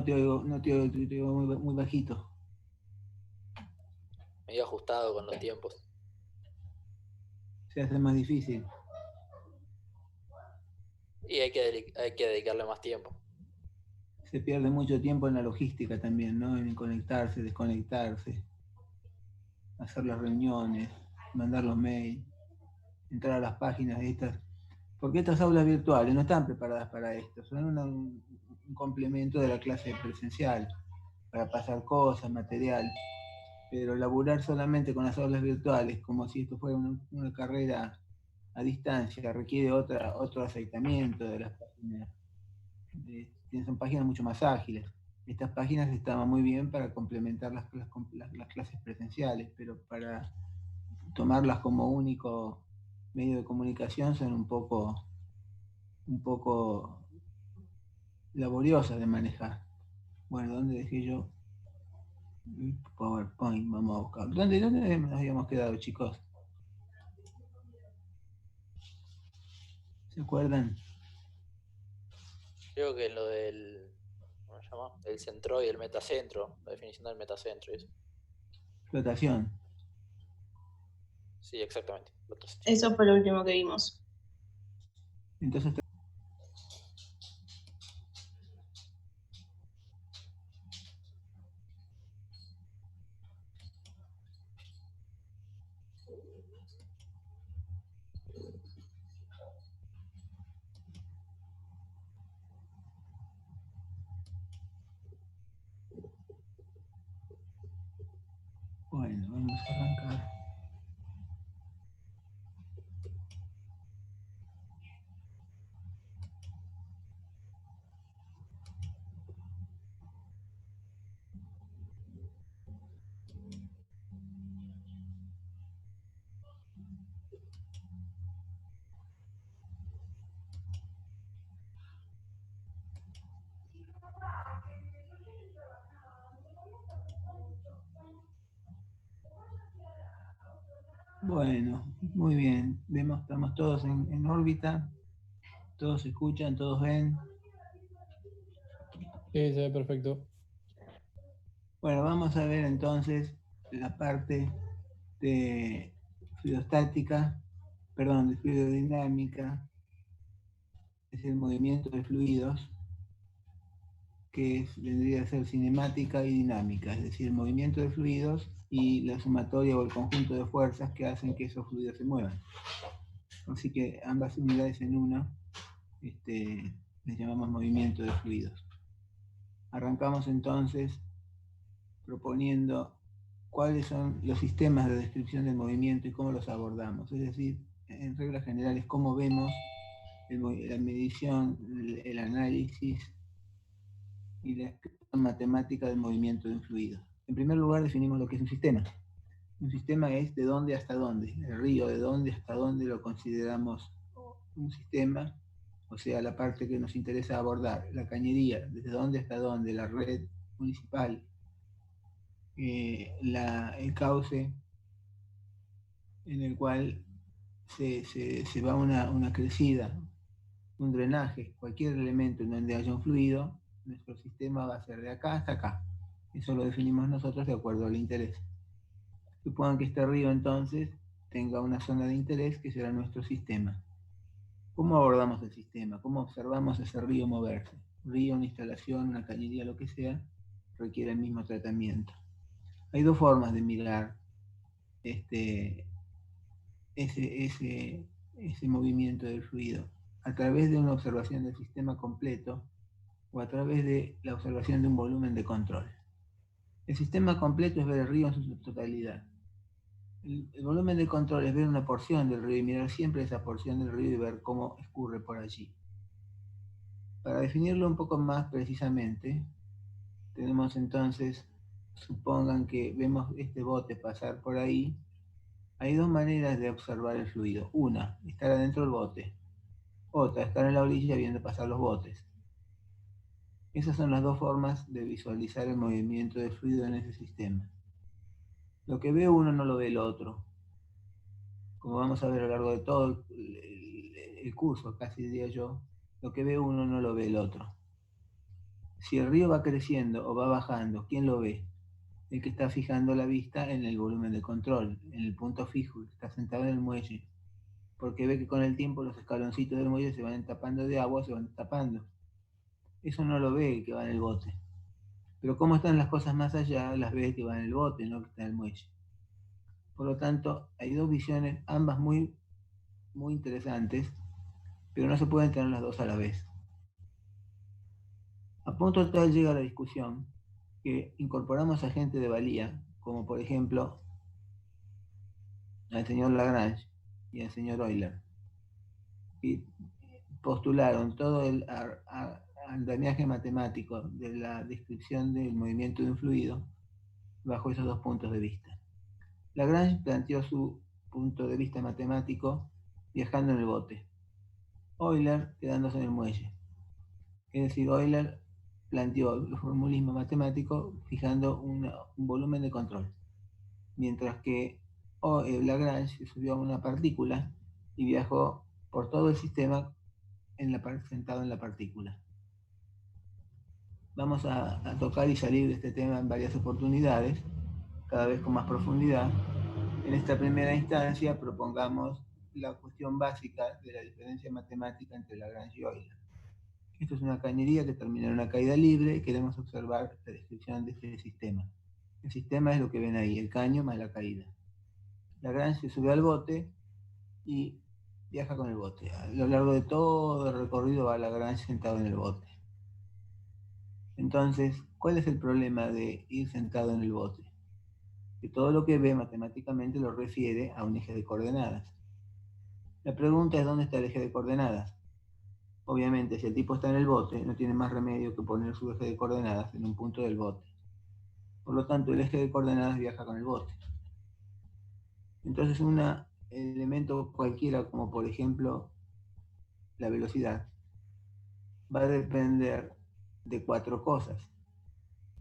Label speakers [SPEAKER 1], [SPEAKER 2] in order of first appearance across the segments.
[SPEAKER 1] te oigo muy bajito.
[SPEAKER 2] Medio ajustado con los tiempos.
[SPEAKER 1] Se hace más difícil.
[SPEAKER 2] Y hay que dedicarle más tiempo.
[SPEAKER 1] Se pierde mucho tiempo en la logística también, ¿no? En conectarse, desconectarse, hacer las reuniones, mandar los mails, entrar a las páginas de estas. Porque estas aulas virtuales no están preparadas para esto, son un complemento de la clase presencial, para pasar cosas, material. Pero laburar solamente con las aulas virtuales, como si esto fuera una carrera a distancia, requiere otro aceitamiento de las páginas. Son páginas mucho más ágiles. Estas páginas estaban muy bien para complementar las clases presenciales, pero para tomarlas como único medio de comunicación son un poco laboriosas de manejar. Bueno, ¿dónde dejé yo? PowerPoint, vamos a buscar. ¿Dónde nos habíamos quedado, chicos? ¿Se acuerdan?
[SPEAKER 2] Creo que lo del, ¿cómo se llama? El centro y el metacentro, la definición del metacentro y eso.
[SPEAKER 1] Flotación.
[SPEAKER 2] Sí, exactamente.
[SPEAKER 3] Eso fue lo último que vimos.
[SPEAKER 1] Entonces, bueno, vamos a arrancar. Bueno, muy bien. Vemos, estamos todos en órbita. Todos se escuchan, todos ven.
[SPEAKER 4] Sí, se ve perfecto.
[SPEAKER 1] Bueno, vamos a ver entonces la parte de fluidostática, perdón, de fluidodinámica, es el movimiento de fluidos, que vendría a ser cinemática y dinámica, es decir, el movimiento de fluidos y la sumatoria o el conjunto de fuerzas que hacen que esos fluidos se muevan. Así que ambas unidades en una les llamamos movimiento de fluidos. Arrancamos entonces proponiendo cuáles son los sistemas de descripción del movimiento y cómo los abordamos. Es decir, en reglas generales, cómo vemos la medición, el análisis y la descripción matemática del movimiento de un fluido. En primer lugar, definimos lo que es un sistema. Un sistema es de dónde hasta dónde. El río, de dónde hasta dónde lo consideramos un sistema, o sea, la parte que nos interesa abordar. La cañería, desde dónde hasta dónde, la red municipal, el cauce en el cual se va una crecida, un drenaje, cualquier elemento en donde haya un fluido, nuestro sistema va a ser de acá hasta acá. Eso lo definimos nosotros de acuerdo al interés. Supongan que este río entonces tenga una zona de interés que será nuestro sistema. ¿Cómo abordamos el sistema? ¿Cómo observamos ese río moverse? Un río, una instalación, una cañería, lo que sea, requiere el mismo tratamiento. Hay dos formas de mirar ese movimiento del fluido, a través de una observación del sistema completo o a través de la observación de un volumen de control. El sistema completo es ver el río en su totalidad. El volumen de control es ver una porción del río y mirar siempre esa porción del río y ver cómo escurre por allí. Para definirlo un poco más precisamente, tenemos entonces, supongan que vemos este bote pasar por ahí. Hay dos maneras de observar el fluido. Una, estar adentro del bote. Otra, estar en la orilla viendo pasar los botes. Esas son las dos formas de visualizar el movimiento del fluido en ese sistema. Lo que ve uno no lo ve el otro. Como vamos a ver a lo largo de todo el curso, casi diría yo, lo que ve uno no lo ve el otro. Si el río va creciendo o va bajando, ¿quién lo ve? El que está fijando la vista en el volumen de control, en el punto fijo, el que está sentado en el muelle, porque ve que con el tiempo los escaloncitos del muelle se van tapando de agua, se van tapando. Eso no lo ve el que va en el bote. Pero cómo están las cosas más allá, las ve el que va en el bote, no el que está en el muelle. Por lo tanto, hay dos visiones, ambas muy, muy interesantes, pero no se pueden tener las dos a la vez. A punto tal llega la discusión que incorporamos a gente de valía, como por ejemplo al señor Lagrange y al señor Euler, y postularon todo el andamiaje matemático de la descripción del movimiento de un fluido bajo esos dos puntos de vista. Lagrange planteó su punto de vista matemático viajando en el bote, Euler quedándose en el muelle. Es decir, Euler planteó el formulismo matemático fijando un volumen de control, mientras que Lagrange se subió a una partícula y viajó por todo el sistema sentado en la partícula. Vamos a tocar y salir de este tema en varias oportunidades, cada vez con más profundidad. En esta primera instancia propongamos la cuestión básica de la diferencia matemática entre Lagrange y Euler. Esto es una cañería que termina en una caída libre y queremos observar la descripción de este sistema. El sistema es lo que ven ahí, el caño más la caída. Lagrange se sube al bote y viaja con el bote. A lo largo de todo el recorrido va Lagrange sentado en el bote. Entonces, ¿cuál es el problema de ir sentado en el bote? Que todo lo que ve matemáticamente lo refiere a un eje de coordenadas. La pregunta es ¿dónde está el eje de coordenadas? Obviamente, si el tipo está en el bote, no tiene más remedio que poner su eje de coordenadas en un punto del bote. Por lo tanto, el eje de coordenadas viaja con el bote. Entonces, un elemento cualquiera, como por ejemplo la velocidad, va a depender de cuatro cosas.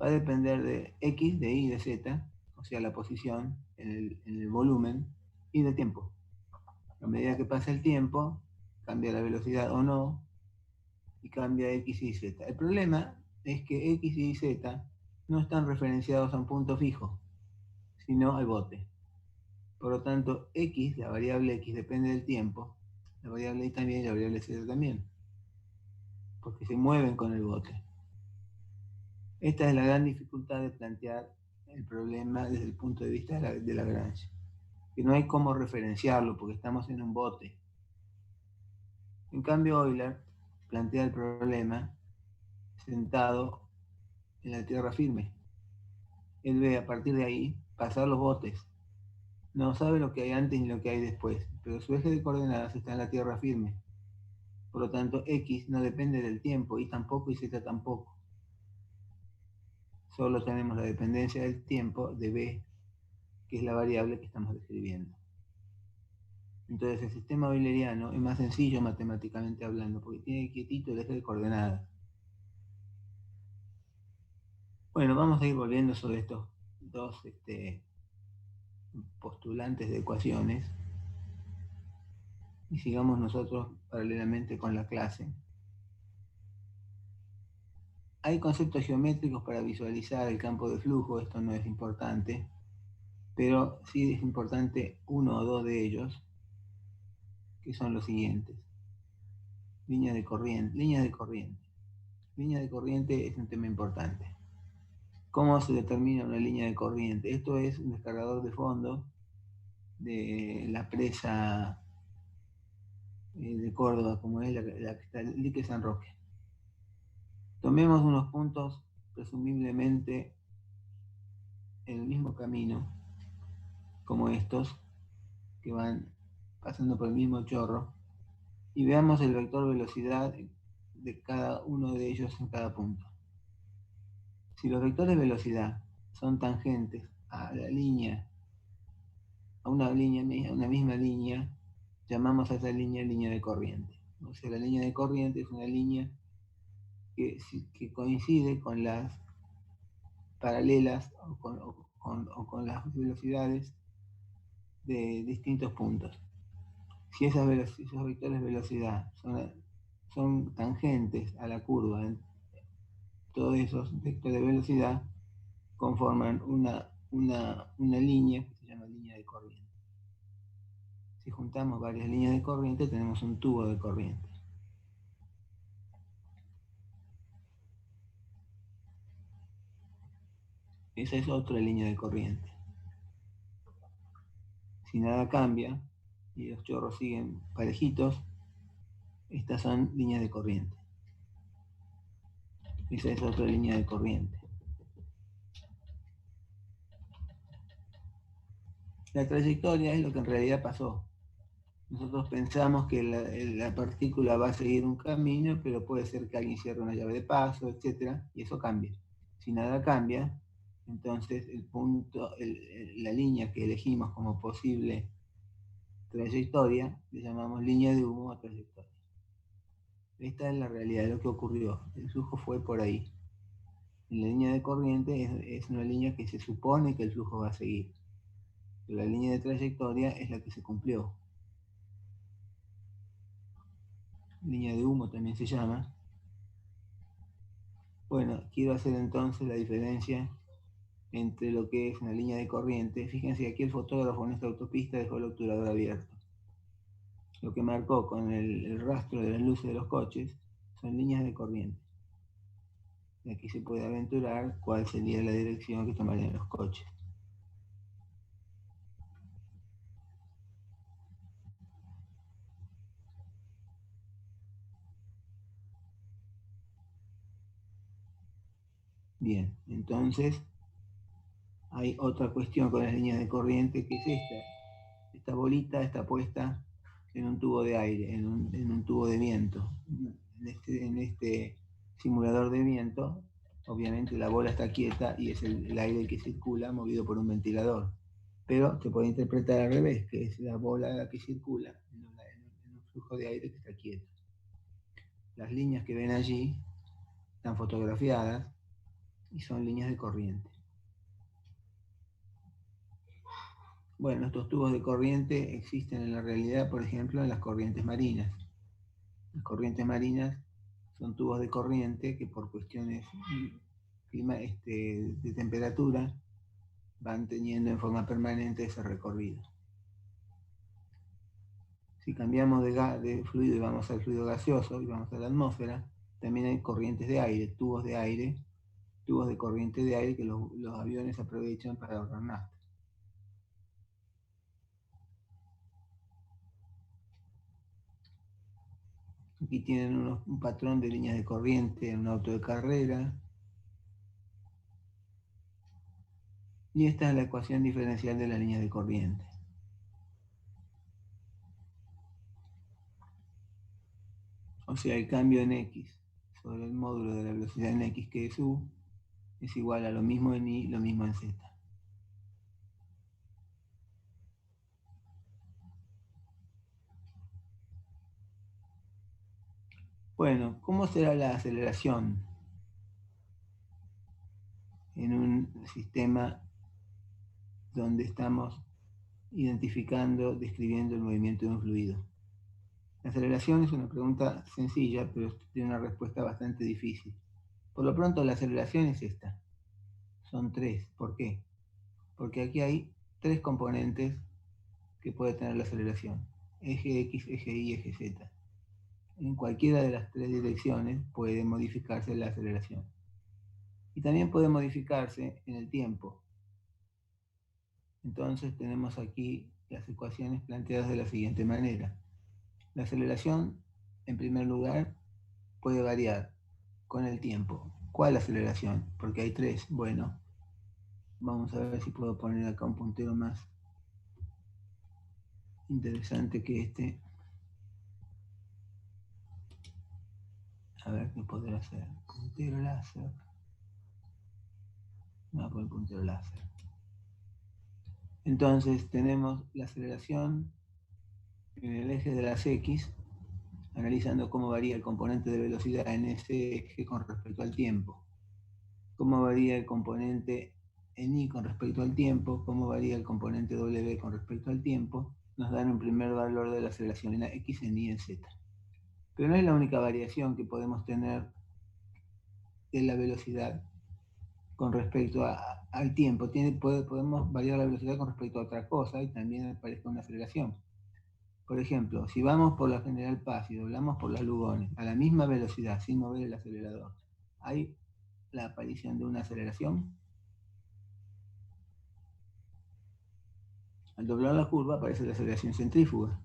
[SPEAKER 1] Va a depender de X, de Y, de Z, o sea, la posición en el volumen, y de tiempo. A medida que pasa el tiempo, cambia la velocidad o no, y cambia X y Z. El problema es que X y Z no están referenciados a un punto fijo, sino al bote. Por lo tanto, X, la variable X, depende del tiempo, la variable Y también y la variable Z también, porque se mueven con el bote. Esta es la gran dificultad de plantear el problema desde el punto de vista de Lagrange, que no hay cómo referenciarlo porque estamos en un bote. En cambio, Euler plantea el problema sentado en la tierra firme. Él ve a partir de ahí pasar los botes. No sabe lo que hay antes ni lo que hay después, pero su eje de coordenadas está en la tierra firme. Por lo tanto, X no depende del tiempo, Y tampoco, y Z tampoco. Solo tenemos la dependencia del tiempo de B, que es la variable que estamos describiendo. Entonces el sistema euleriano es más sencillo matemáticamente hablando, porque tiene quietito el eje de coordenadas. Bueno, vamos a ir volviendo sobre estos dos postulantes de ecuaciones y sigamos nosotros paralelamente con la clase. Hay conceptos geométricos para visualizar el campo de flujo, esto no es importante, pero sí es importante uno o dos de ellos, que son los siguientes. Línea de corriente. Línea de corriente es un tema importante. ¿Cómo se determina una línea de corriente? Esto es un descargador de fondo de la presa de Córdoba, como es la que está el dique San Roque. Tomemos unos puntos presumiblemente en el mismo camino, como estos, que van pasando por el mismo chorro, y veamos el vector velocidad de cada uno de ellos en cada punto. Si los vectores de velocidad son tangentes a la línea, a una misma línea, llamamos a esa línea de corriente. O sea, la línea de corriente es una línea que coincide con las paralelas o con las velocidades de distintos puntos. Si esos vectores de velocidad son tangentes a la curva todos esos vectores de velocidad conforman una línea que se llama línea de corriente. Si juntamos varias líneas de corriente, tenemos un tubo de corriente. Esa es otra línea de corriente. Si nada cambia y los chorros siguen parejitos, estas son líneas de corriente. Esa es otra línea de corriente. La trayectoria es lo que en realidad pasó. Nosotros pensamos que la partícula va a seguir un camino, pero puede ser que alguien cierre una llave de paso, etc. Y eso cambia. Si nada cambia, entonces el punto, la línea que elegimos como posible trayectoria, le llamamos línea de humo o trayectoria. Esta es la realidad de lo que ocurrió. El flujo fue por ahí. En la línea de corriente es una línea que se supone que el flujo va a seguir. Pero la línea de trayectoria es la que se cumplió. Línea de humo también se llama. Bueno, quiero hacer entonces la diferencia entre lo que es una línea de corriente. Fíjense, aquí el fotógrafo en esta autopista dejó el obturador abierto. Lo que marcó con el rastro de las luces de los coches son líneas de corriente. Y aquí se puede aventurar cuál sería la dirección que tomarían los coches. Bien, entonces hay otra cuestión con las líneas de corriente que es esta. Esta bolita está puesta en un tubo de aire, en un tubo de viento. En este simulador de viento, obviamente la bola está quieta y es el aire que circula movido por un ventilador. Pero se puede interpretar al revés, que es la bola la que circula en un flujo de aire que está quieto. Las líneas que ven allí están fotografiadas y son líneas de corriente. Bueno, estos tubos de corriente existen en la realidad, por ejemplo, en las corrientes marinas. Las corrientes marinas son tubos de corriente que por cuestiones de temperatura van teniendo en forma permanente ese recorrido. Si cambiamos de fluido y vamos al fluido gaseoso y vamos a la atmósfera, también hay corrientes de aire, tubos de corriente de aire que los aviones aprovechan para ahorrar nafta. Aquí tienen un patrón de líneas de corriente en un auto de carrera. Y esta es la ecuación diferencial de las líneas de corriente. O sea, el cambio en X sobre el módulo de la velocidad en X, que es U, es igual a lo mismo en Y, lo mismo en Z. Bueno, ¿cómo será la aceleración en un sistema donde estamos identificando, describiendo el movimiento de un fluido? La aceleración es una pregunta sencilla, pero tiene una respuesta bastante difícil. Por lo pronto, la aceleración es esta. Son tres. ¿Por qué? Porque aquí hay tres componentes que puede tener la aceleración. Eje X, eje Y, eje Z. En cualquiera de las tres direcciones puede modificarse la aceleración. Y también puede modificarse en el tiempo. Entonces tenemos aquí las ecuaciones planteadas de la siguiente manera. La aceleración, en primer lugar, puede variar con el tiempo. ¿Cuál aceleración? Porque hay tres. Bueno, vamos a ver si puedo poner acá un puntero más interesante que este. A ver qué podrá hacer. Puntero láser. No, por el puntero láser. Entonces tenemos la aceleración en el eje de las X, analizando cómo varía el componente de velocidad en ese eje con respecto al tiempo. Cómo varía el componente en Y con respecto al tiempo, cómo varía el componente W con respecto al tiempo, nos dan un primer valor de la aceleración en X, en Y, en Z. Pero no es la única variación que podemos tener de la velocidad con respecto al tiempo. Podemos variar la velocidad con respecto a otra cosa y también aparezca una aceleración. Por ejemplo, si vamos por la General Paz y doblamos por las Lugones a la misma velocidad sin mover el acelerador, ¿hay la aparición de una aceleración? Al doblar la curva aparece la aceleración centrífuga.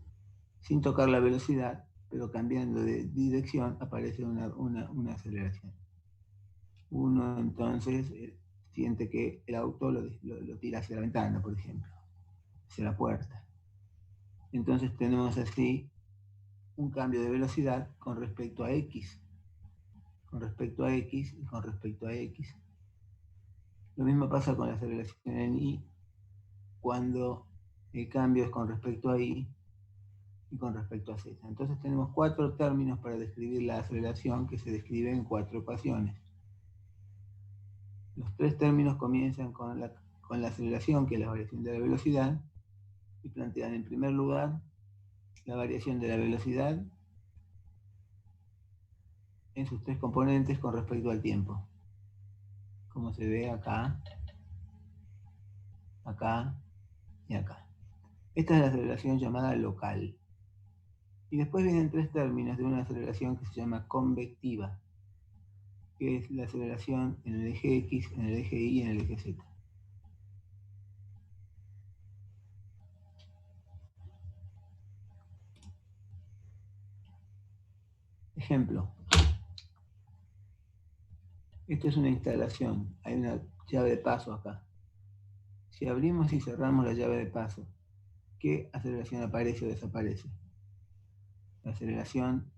[SPEAKER 1] Sin tocar la velocidad, pero cambiando de dirección, aparece una aceleración. Uno entonces siente que el auto lo tira hacia la ventana, por ejemplo, hacia la puerta. Entonces tenemos así un cambio de velocidad con respecto a X, con respecto a X y con respecto a X. Lo mismo pasa con la aceleración en Y, cuando el cambio es con respecto a Y y con respecto a Z. Entonces tenemos 4 términos para describir la aceleración que se describe en 4 ecuaciones. Los 3 términos comienzan con la aceleración, que es la variación de la velocidad, y plantean en primer lugar la variación de la velocidad en sus 3 componentes con respecto al tiempo, como se ve acá, acá y acá. Esta es la aceleración llamada local. Y después vienen 3 términos de una aceleración que se llama convectiva, que es la aceleración en el eje X, en el eje Y y en el eje Z. Ejemplo. Esto es una instalación. Hay una llave de paso acá. Si abrimos y cerramos la llave de paso, ¿qué aceleración aparece o desaparece? La aceleración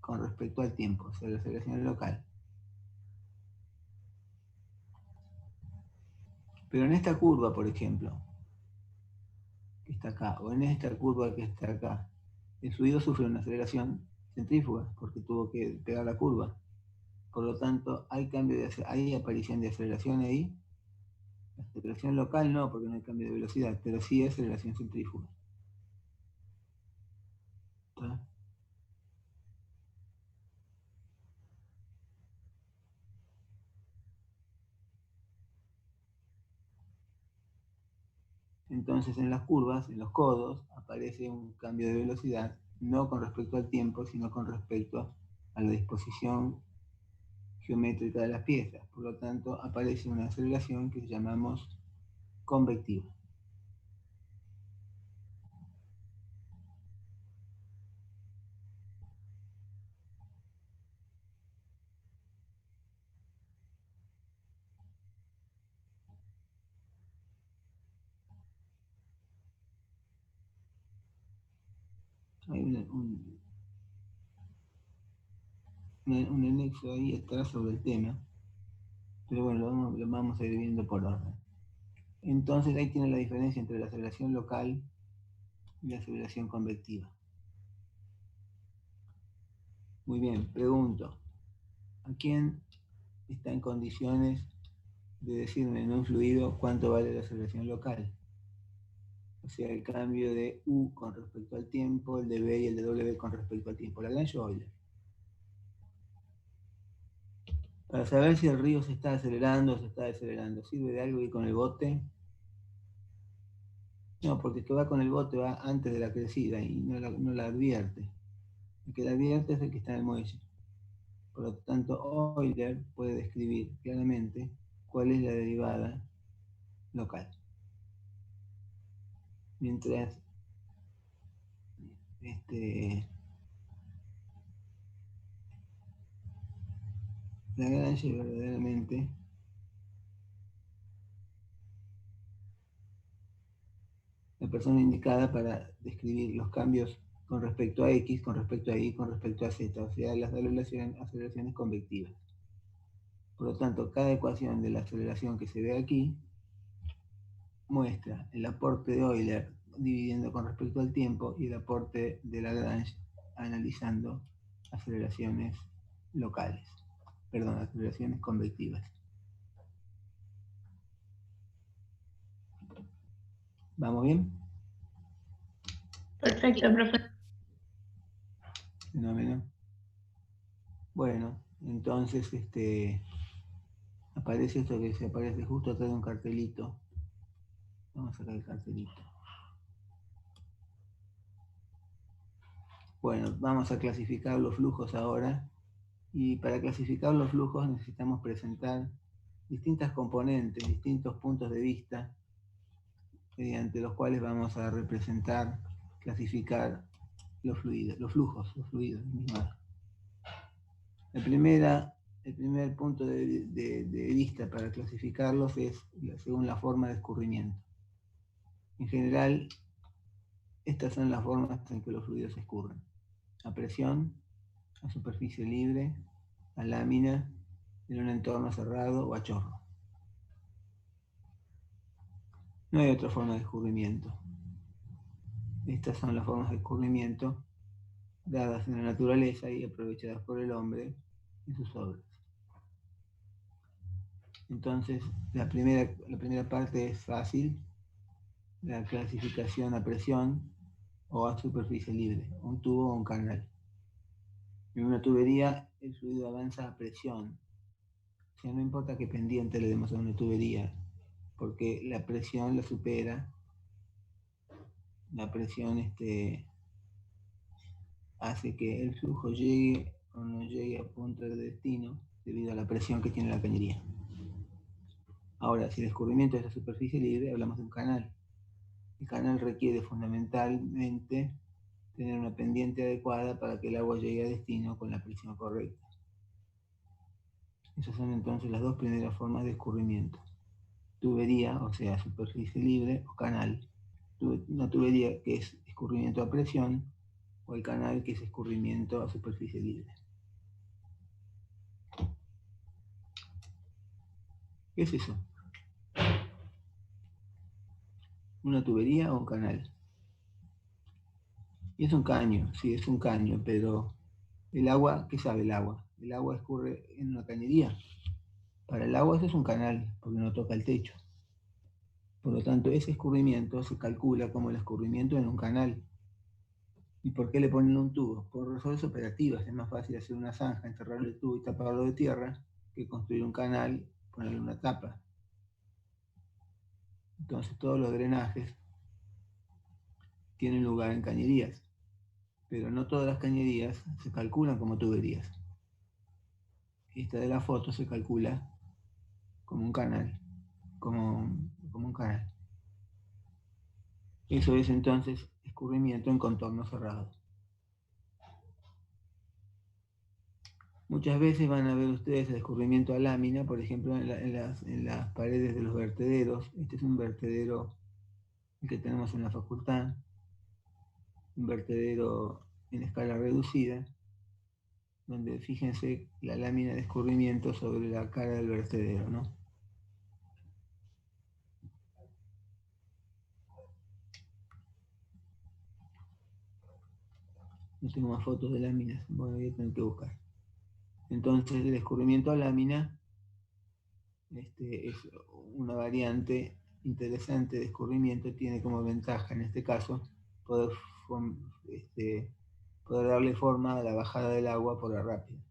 [SPEAKER 1] con respecto al tiempo, o sea, la aceleración local. Pero en esta curva, por ejemplo, que está acá, o en esta curva que está acá, el fluido sufre una aceleración centrífuga porque tuvo que pegar la curva. Por lo tanto, hay aparición de aceleración ahí. La aceleración local no, porque no hay cambio de velocidad, pero sí hay aceleración centrífuga. ¿Está? Entonces en las curvas, en los codos, aparece un cambio de velocidad, no con respecto al tiempo, sino con respecto a la disposición geométrica de las piezas. Por lo tanto, aparece una aceleración que llamamos convectiva. Hay un anexo ahí atrás sobre el tema, pero bueno, lo vamos a ir viendo por orden. Entonces ahí tiene la diferencia entre la aceleración local y la aceleración convectiva. Muy bien, pregunto, ¿a quién está en condiciones de decirme en un fluido cuánto vale la aceleración local? O sea, el cambio de U con respecto al tiempo, el de B y el de W con respecto al tiempo. Lagrange o Euler. Para saber si el río se está acelerando o se está desacelerando, ¿sirve de algo ir con el bote? No, porque el que va con el bote va antes de la crecida y no la advierte. El que la advierte es el que está en el muelle. Por lo tanto, Euler puede describir claramente cuál es la derivada local. Mientras Lagrange verdaderamente la persona indicada para describir los cambios con respecto a X, con respecto a Y, con respecto a Z, o sea, las aceleraciones convectivas. Por lo tanto, cada ecuación de la aceleración que se ve aquí muestra el aporte de Euler dividiendo con respecto al tiempo y el aporte de Lagrange analizando aceleraciones locales, perdón, aceleraciones convectivas. ¿Vamos bien?
[SPEAKER 3] Perfecto, profe.
[SPEAKER 1] Fenómeno. Bueno, entonces aparece esto que se aparece justo atrás de un cartelito. Vamos a sacar el cartelito. Bueno, vamos a clasificar los flujos ahora. Y para clasificar los flujos necesitamos presentar distintas componentes, distintos puntos de vista, mediante los cuales vamos a representar, clasificar los fluidos, los fluidos. El primer punto de vista para clasificarlos es según la forma de escurrimiento. En general, estas son las formas en que los fluidos escurren: a presión, a superficie libre, a lámina, en un entorno cerrado o a chorro. No hay otra forma de escurrimiento. Estas son las formas de escurrimiento dadas en la naturaleza y aprovechadas por el hombre en sus obras. Entonces, la primera parte es fácil: la clasificación a presión o a superficie libre, un tubo o un canal. En una tubería el fluido avanza a presión. O sea, no importa qué pendiente le demos a una tubería, porque la presión la supera. La presión hace que el flujo llegue o no llegue a punto de destino debido a la presión que tiene la cañería. Ahora, si el escurrimiento es a superficie libre, hablamos de un canal. El canal requiere fundamentalmente tener una pendiente adecuada para que el agua llegue a destino con la presión correcta. Esas son entonces las dos primeras formas de escurrimiento: tubería, o sea, superficie libre, o canal. Una tubería que es escurrimiento a presión, o el canal que es escurrimiento a superficie libre. ¿Qué es eso? ¿Una tubería o un canal? Y es un caño, sí, es un caño, pero el agua, ¿qué sabe el agua? El agua escurre en una cañería. Para el agua eso es un canal, porque no toca el techo. Por lo tanto, ese escurrimiento se calcula como el escurrimiento en un canal. ¿Y por qué le ponen un tubo? Por razones operativas. Es más fácil hacer una zanja, enterrar el tubo y taparlo de tierra, que construir un canal y ponerle una tapa. Entonces todos los drenajes tienen lugar en cañerías, pero no todas las cañerías se calculan como tuberías. Esta de la foto se calcula como un canal, como un canal. Eso es entonces escurrimiento en contorno cerrado. Muchas veces van a ver ustedes el escurrimiento a lámina, por ejemplo, en las paredes de los vertederos. Este es un vertedero que tenemos en la facultad, un vertedero en escala reducida, donde fíjense la lámina de escurrimiento sobre la cara del vertedero, ¿no? No tengo más fotos de láminas, bueno, voy a tener que buscar. Entonces, el escurrimiento a lámina es una variante interesante de escurrimiento. Tiene como ventaja, en este caso, poder darle forma a la bajada del agua por la rápida.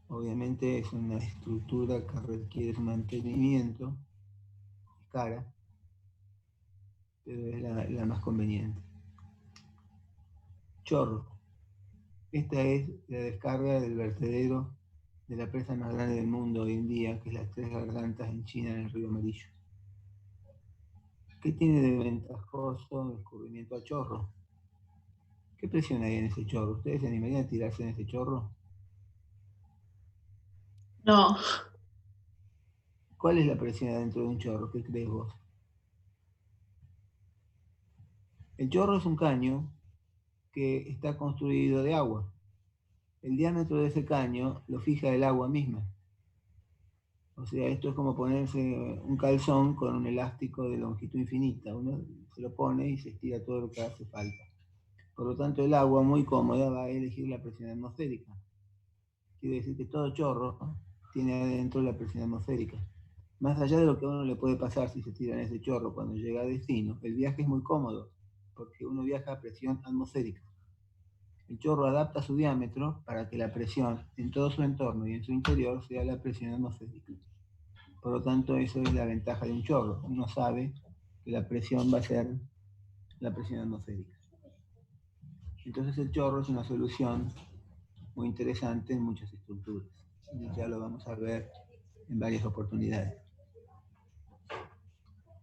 [SPEAKER 1] Obviamente es una estructura que requiere su mantenimiento, es cara, pero es la más conveniente. Chorro. Esta es la descarga del vertedero de la presa más grande del mundo hoy en día, que es las Tres Gargantas en China, en el Río Amarillo. ¿Qué tiene de ventajoso el escurrimiento a chorro? ¿Qué presión hay en ese chorro? ¿Ustedes se animarían a tirarse en ese chorro?
[SPEAKER 3] No.
[SPEAKER 1] ¿Cuál es la presión adentro de un chorro? ¿Qué crees vos? El chorro es un caño que está construido de agua. El diámetro de ese caño lo fija el agua misma. O sea, esto es como ponerse un calzón con un elástico de longitud infinita. Uno se lo pone y se estira todo lo que hace falta. Por lo tanto, el agua muy cómoda va a elegir la presión atmosférica. Quiere decir que todo chorro tiene adentro la presión atmosférica. Más allá de lo que a uno le puede pasar si se tira en ese chorro cuando llega a destino, el viaje es muy cómodo, porque uno viaja a presión atmosférica. El chorro adapta su diámetro para que la presión en todo su entorno y en su interior sea la presión atmosférica. Por lo tanto, eso es la ventaja de un chorro. Uno sabe que la presión va a ser la presión atmosférica. Entonces el chorro es una solución muy interesante en muchas estructuras. Y ya lo vamos a ver en varias oportunidades.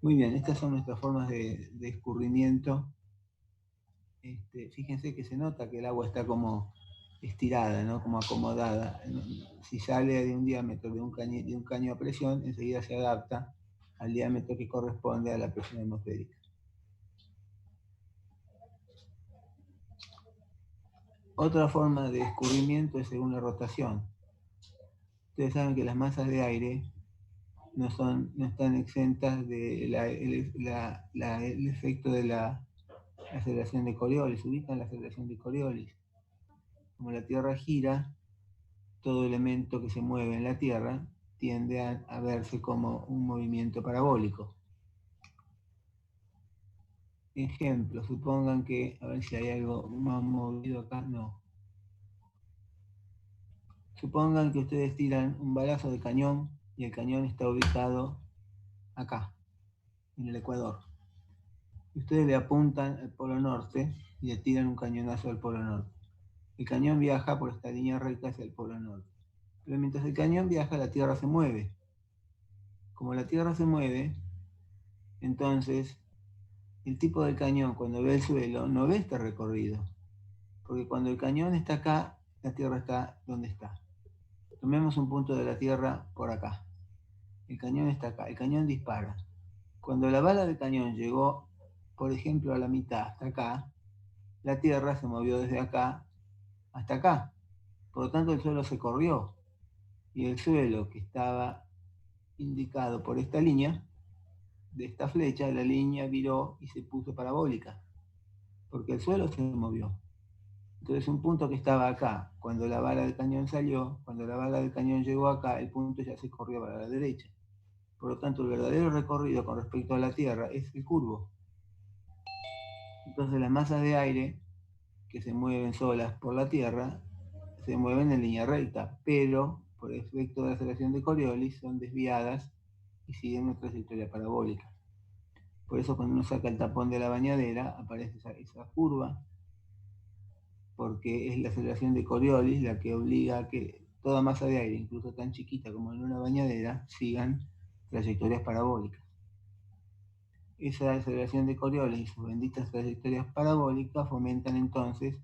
[SPEAKER 1] Muy bien, estas son nuestras formas de escurrimiento. Fíjense que se nota que el agua está como estirada, ¿no? Como acomodada. Si sale de un diámetro de un caño a presión, enseguida se adapta al diámetro que corresponde a la presión atmosférica. Otra forma de escurrimiento es según la rotación. Ustedes saben que las masas de aire no están exentas del el efecto de la aceleración de Coriolis. Ubican la aceleración de Coriolis. Como la Tierra gira, todo elemento que se mueve en la Tierra tiende a verse como un movimiento parabólico. Ejemplo, supongan que, a ver si hay algo más movido acá, no. Supongan que ustedes tiran un balazo de cañón y el cañón está ubicado acá, en el Ecuador. Ustedes le apuntan al polo norte y le tiran un cañonazo al polo norte. El cañón viaja por esta línea recta hacia el polo norte. Pero mientras el cañón viaja, la Tierra se mueve. Como la Tierra se mueve, entonces el tipo del cañón cuando ve el suelo no ve este recorrido. Porque cuando el cañón está acá, la Tierra está donde está. Tomemos un punto de la Tierra por acá. El cañón está acá, el cañón dispara. Cuando la bala del cañón llegó, por ejemplo, a la mitad, hasta acá, la Tierra se movió desde acá hasta acá. Por lo tanto, el suelo se corrió. Y el suelo que estaba indicado por esta línea, de esta flecha, la línea viró y se puso parabólica. Porque el suelo se movió. Entonces un punto que estaba acá, cuando la bala del cañón salió, cuando la bala del cañón llegó acá, el punto ya se corrió para la derecha. Por lo tanto, el verdadero recorrido con respecto a la Tierra es el curvo. Entonces las masas de aire que se mueven solas por la Tierra se mueven en línea recta, pero por efecto de la aceleración de Coriolis son desviadas y siguen una trayectoria parabólica. Por eso cuando uno saca el tapón de la bañadera aparece esa curva, porque es la aceleración de Coriolis la que obliga a que toda masa de aire, incluso tan chiquita como en una bañadera, sigan trayectorias parabólicas. Esa aceleración de Coriolis y sus benditas trayectorias parabólicas fomentan entonces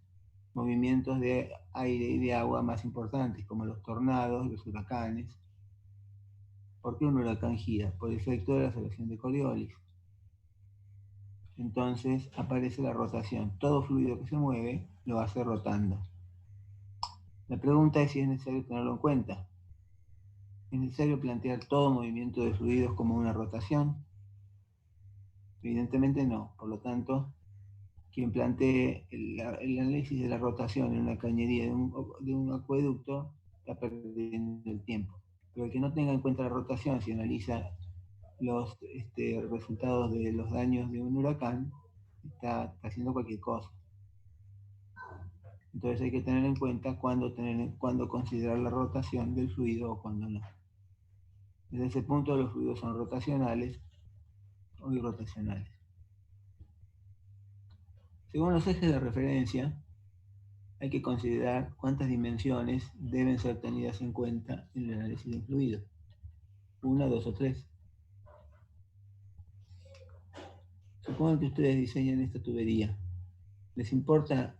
[SPEAKER 1] movimientos de aire y de agua más importantes, como los tornados, los huracanes. ¿Por qué un huracán gira? Por efecto de la aceleración de Coriolis. Entonces aparece la rotación. Todo fluido que se mueve lo hace rotando. La pregunta es si es necesario tenerlo en cuenta. ¿Es necesario plantear todo movimiento de fluidos como una rotación? Evidentemente no. Por lo tanto, quien plantee el análisis de la rotación en una cañería de un acueducto está perdiendo el tiempo. Pero el que no tenga en cuenta la rotación, si analiza los resultados de los daños de un huracán, está haciendo cualquier cosa. Entonces hay que tener en cuenta cuándo considerar la rotación del fluido o cuándo no. Desde ese punto los fluidos son rotacionales o irrotacionales. Según los ejes de referencia, hay que considerar cuántas dimensiones deben ser tenidas en cuenta en el análisis de fluidos. 1, 2 o 3. Supongan que ustedes diseñan esta tubería. ¿Les importa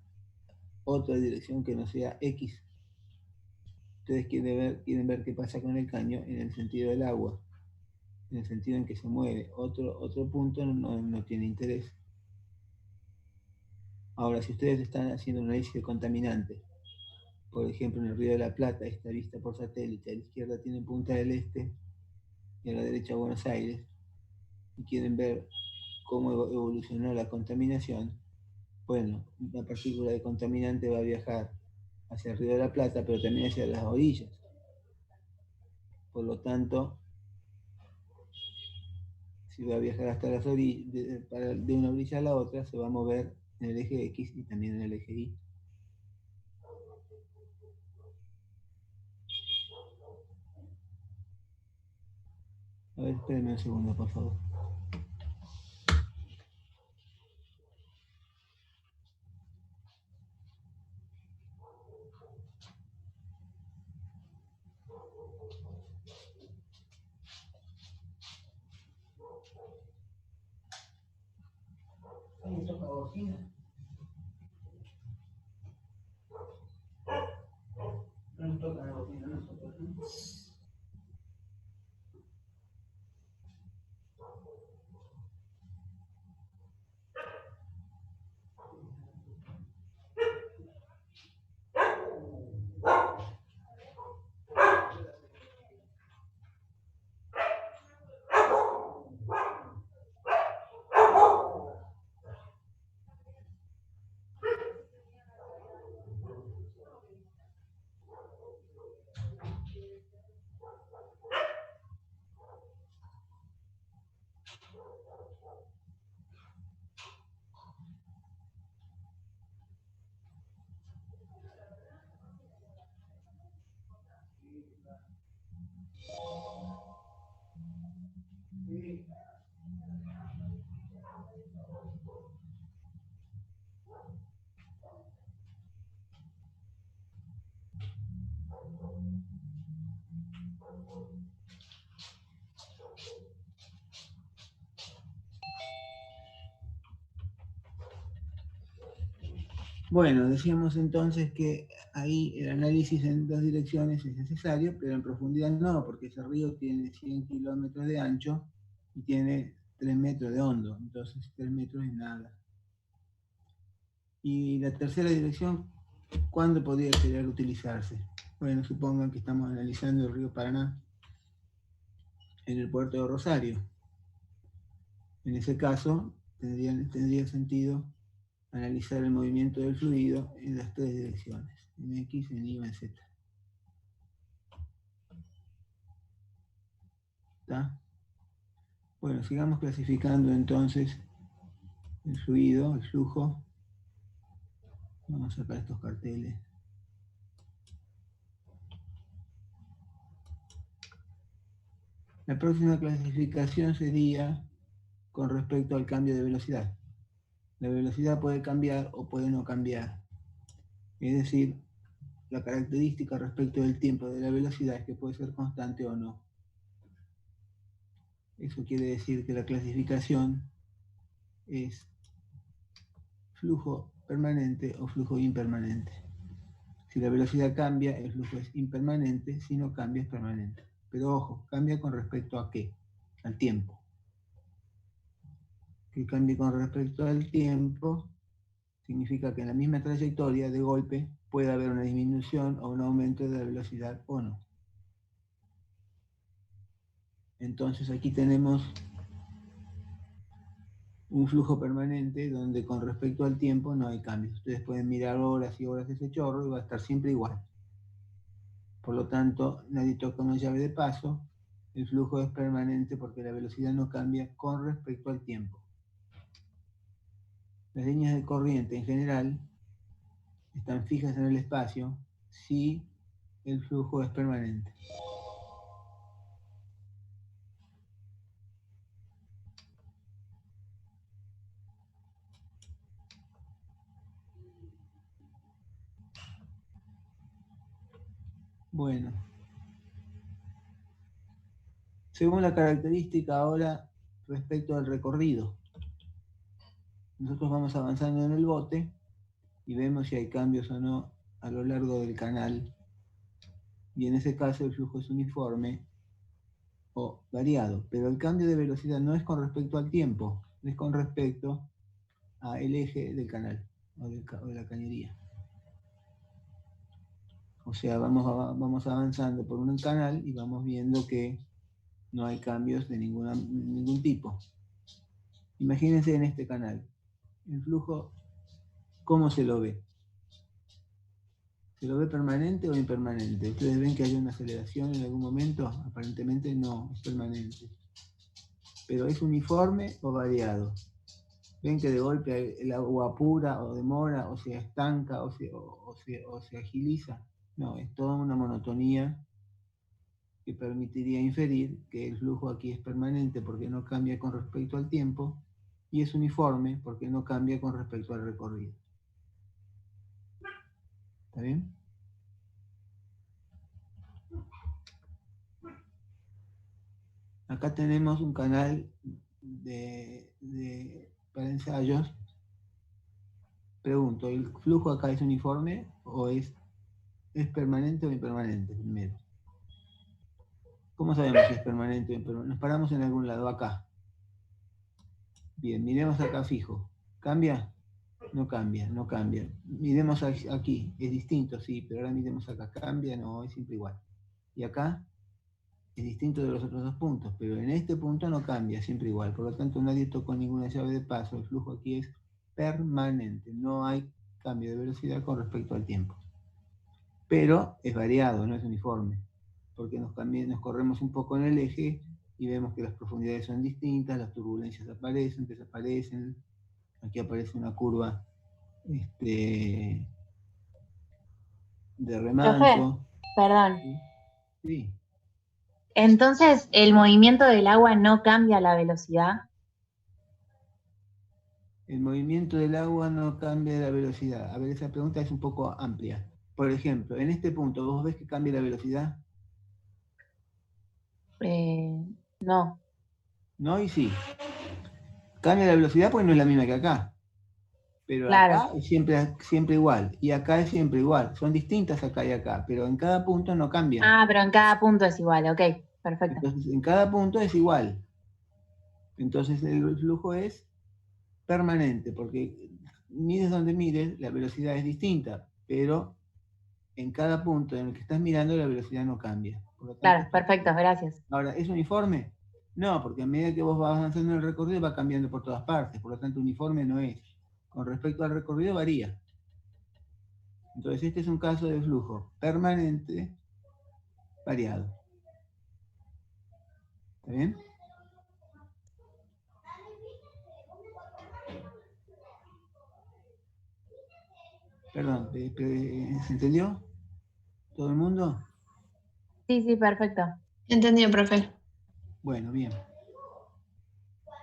[SPEAKER 1] otra dirección que no sea X? Ustedes quieren ver qué pasa con el caño en el sentido del agua, en el sentido en que se mueve. Otro punto no tiene interés. Ahora, si ustedes están haciendo un análisis de contaminantes, por ejemplo, en el Río de la Plata, está vista por satélite, a la izquierda tienen Punta del Este y a la derecha Buenos Aires, y quieren ver cómo evolucionó la contaminación, bueno, una partícula de contaminante va a viajar hacia el Río de la Plata, pero también hacia las orillas. Por lo tanto, si va a viajar hasta las orillas, de una orilla a la otra, se va a mover en el eje X y también en el eje Y. A ver, espérenme un segundo, por favor. ¿Alguien toca bocina? No toca la bocina, nosotros. Bueno, decíamos entonces que ahí el análisis en dos direcciones es necesario, pero en profundidad no, porque ese río tiene 100 kilómetros de ancho y tiene 3 metros de hondo, entonces 3 metros es nada. Y la tercera dirección, ¿cuándo podría querer utilizarse? Bueno, supongan que estamos analizando el río Paraná en el puerto de Rosario. En ese caso, tendría sentido analizar el movimiento del fluido en las tres direcciones, en X, en Y o en Z. ¿Está? Bueno, sigamos clasificando entonces el fluido, el flujo. Vamos a sacar estos carteles. La próxima clasificación sería con respecto al cambio de velocidad. La velocidad puede cambiar o puede no cambiar. Es decir, la característica respecto del tiempo de la velocidad es que puede ser constante o no. Eso quiere decir que la clasificación es flujo permanente o flujo impermanente. Si la velocidad cambia, el flujo es impermanente, si no cambia, es permanente. Pero ojo, cambia con respecto a ¿qué? Al tiempo. Que cambie con respecto al tiempo significa que en la misma trayectoria, de golpe, puede haber una disminución o un aumento de la velocidad o no. Entonces aquí tenemos un flujo permanente donde con respecto al tiempo no hay cambios. Ustedes pueden mirar horas y horas de ese chorro y va a estar siempre igual. Por lo tanto, nadie toca una llave de paso, el flujo es permanente porque la velocidad no cambia con respecto al tiempo. Las líneas de corriente en general están fijas en el espacio si el flujo es permanente. Bueno, según la característica ahora respecto al recorrido, nosotros vamos avanzando en el bote y vemos si hay cambios o no a lo largo del canal, y en ese caso el flujo es uniforme o variado, pero el cambio de velocidad no es con respecto al tiempo, es con respecto al eje del canal o de la cañería. O sea, vamos avanzando por un canal y vamos viendo que no hay cambios de ningún tipo. Imagínense en este canal, el flujo, ¿cómo se lo ve? ¿Se lo ve permanente o impermanente? ¿Ustedes ven que hay una aceleración en algún momento? Aparentemente no, es permanente. Pero ¿es uniforme o variado? ¿Ven que de golpe el agua apura o demora o se estanca o se agiliza? No, es toda una monotonía que permitiría inferir que el flujo aquí es permanente porque no cambia con respecto al tiempo y es uniforme porque no cambia con respecto al recorrido. ¿Está bien? Acá tenemos un canal para ensayos. Pregunto, ¿el flujo acá es uniforme o es permanente o impermanente primero? ¿Cómo sabemos si es permanente o impermanente? Nos paramos en algún lado, acá. Bien, miremos acá fijo. ¿Cambia? No cambia, no cambia. Miremos aquí, es distinto, sí, pero ahora miremos acá. ¿Cambia? No, es siempre igual. Y acá es distinto de los otros dos puntos, pero en este punto no cambia, siempre igual. Por lo tanto, nadie tocó ninguna llave de paso. El flujo aquí es permanente. No hay cambio de velocidad con respecto al tiempo. Pero es variado, no es uniforme, porque nos corremos un poco en el eje y vemos que las profundidades son distintas, las turbulencias aparecen, desaparecen. Aquí aparece una curva de
[SPEAKER 4] Profe,
[SPEAKER 1] remanso.
[SPEAKER 4] perdón.
[SPEAKER 1] Sí.
[SPEAKER 4] Entonces, ¿el movimiento del agua no cambia la velocidad?
[SPEAKER 1] El movimiento del agua no cambia la velocidad. A ver, esa pregunta es un poco amplia. Por ejemplo, en este punto, ¿vos ves que cambia la velocidad?
[SPEAKER 4] No.
[SPEAKER 1] No y sí. Cambia la velocidad porque no es la misma que acá. Pero
[SPEAKER 4] Claro.
[SPEAKER 1] acá es siempre igual. Y acá es siempre igual. Son distintas acá y acá. Pero en cada punto no cambia.
[SPEAKER 4] Ah, pero en cada punto es igual, ok, perfecto.
[SPEAKER 1] Entonces, en cada punto es igual. Entonces, el flujo es permanente. Porque mires donde mires, la velocidad es distinta. Pero en cada punto en el que estás mirando, la velocidad no cambia. Por lo tanto,
[SPEAKER 4] Claro, perfecto, gracias.
[SPEAKER 1] Ahora, ¿es uniforme? No, porque a medida que vos vas avanzando en el recorrido va cambiando por todas partes, por lo tanto uniforme no es. Con respecto al recorrido varía. Entonces este es un caso de flujo permanente variado. ¿Está bien? Perdón, ¿se entendió? ¿Todo el mundo?
[SPEAKER 4] Sí, perfecto.
[SPEAKER 3] Entendido, profe.
[SPEAKER 1] Bueno, bien.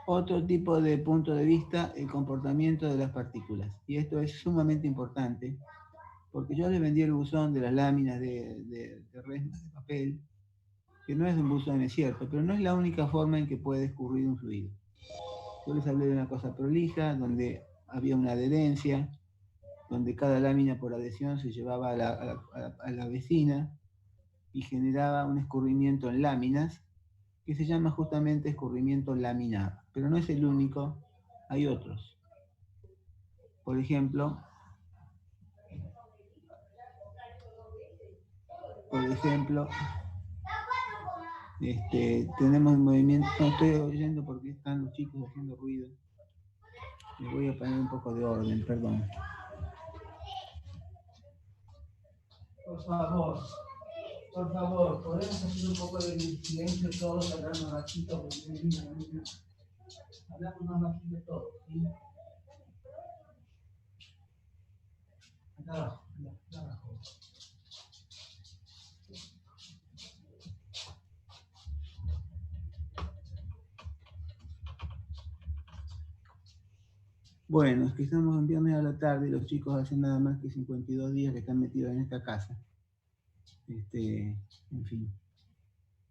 [SPEAKER 1] Otro tipo de punto de vista, el comportamiento de las partículas. Y esto es sumamente importante, porque yo les vendí el buzón de las láminas de resmas de papel, que no es un buzón, es cierto, pero no es la única forma en que puede escurrir un fluido. Yo les hablé de una cosa prolija, donde había una adherencia, donde cada lámina por adhesión se llevaba a la vecina y generaba un escurrimiento en láminas, que se llama justamente escurrimiento laminar, pero no es el único, hay otros. Por ejemplo, tenemos el movimiento, no estoy oyendo porque están los chicos haciendo ruido. Les voy a poner un poco de orden, perdón. Por favor, ¿podemos hacer un poco de silencio todos, hablar más bajito? Porque hablamos más bajito todos, ¿sí? Acá abajo, acá abajo. Bueno, es que estamos en viernes a la tarde y los chicos hacen nada más que 52 días que están metidos en esta casa. En fin.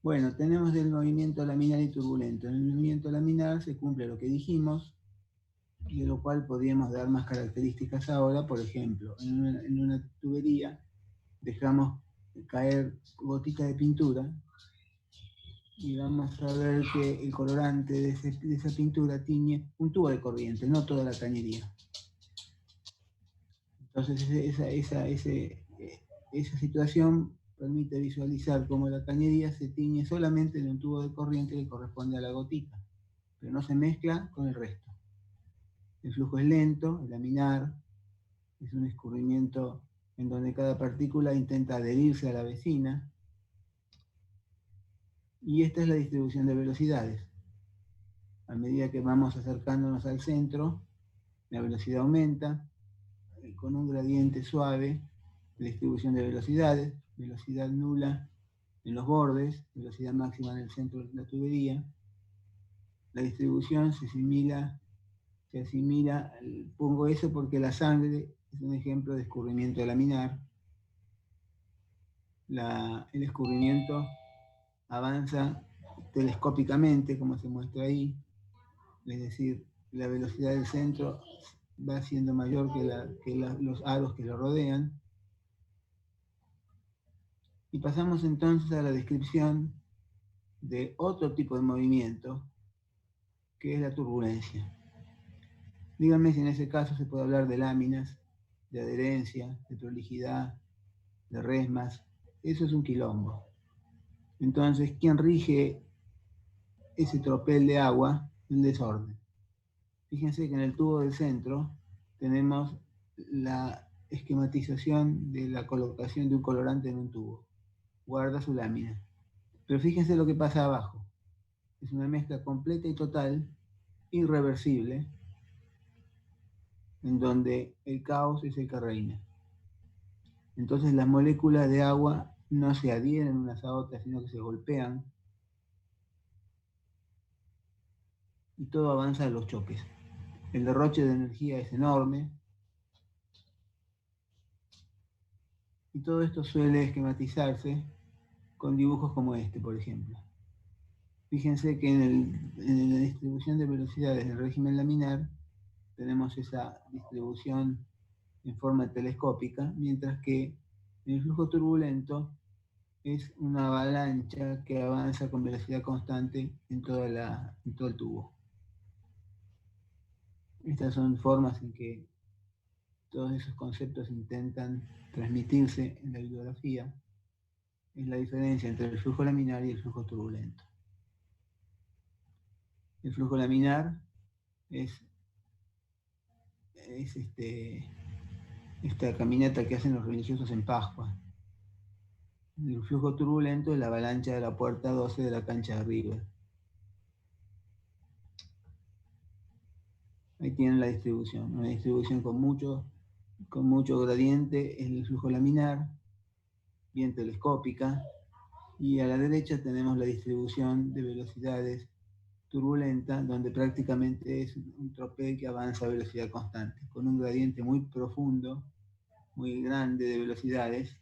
[SPEAKER 1] Bueno, tenemos el movimiento laminar y turbulento. En el movimiento laminar se cumple lo que dijimos, de lo cual podríamos dar más características ahora. Por ejemplo, en una tubería dejamos caer gotitas de pintura y vamos a ver que el colorante de esa pintura tiñe un tubo de corriente, no toda la cañería. Entonces esa situación permite visualizar cómo la cañería se tiñe solamente en un tubo de corriente que corresponde a la gotita, pero no se mezcla con el resto. El flujo es lento, es laminar, es un escurrimiento en donde cada partícula intenta adherirse a la vecina. Y esta es la distribución de velocidades. A medida que vamos acercándonos al centro, la velocidad aumenta, con un gradiente suave de distribución de velocidades, velocidad nula en los bordes, velocidad máxima en el centro de la tubería. La distribución se asimila, pongo eso porque la sangre es un ejemplo de escurrimiento laminar. El escurrimiento avanza telescópicamente, como se muestra ahí, es decir, la velocidad del centro va siendo mayor que los aros que lo rodean. Y pasamos entonces a la descripción de otro tipo de movimiento, que es la turbulencia. Díganme si en ese caso se puede hablar de láminas, de adherencia, de prolijidad, de resmas. Eso es un quilombo. Entonces, ¿quién rige ese tropel de agua? El desorden. Fíjense que en el tubo del centro tenemos la esquematización de la colocación de un colorante en un tubo. Guarda su lámina. Pero fíjense lo que pasa abajo. Es una mezcla completa y total, irreversible, en donde el caos es el que reina. Entonces las moléculas de agua no se adhieren unas a otras, sino que se golpean, y todo avanza a los choques. El derroche de energía es enorme, y todo esto suele esquematizarse con dibujos como este, por ejemplo. Fíjense que en la distribución de velocidades del régimen laminar tenemos esa distribución en forma telescópica, mientras que en el flujo turbulento es una avalancha que avanza con velocidad constante en todo el tubo. Estas son formas en que todos esos conceptos intentan transmitirse en la bibliografía. Es la diferencia entre el flujo laminar y el flujo turbulento. El flujo laminar es esta caminata que hacen los religiosos en Pascua. El flujo turbulento es la avalancha de la puerta 12 de la cancha de River. Ahí tienen la distribución, una distribución con mucho gradiente en el flujo laminar, bien telescópica, y a la derecha tenemos la distribución de velocidades turbulenta, donde prácticamente es un tropel que avanza a velocidad constante, con un gradiente muy profundo, muy grande de velocidades,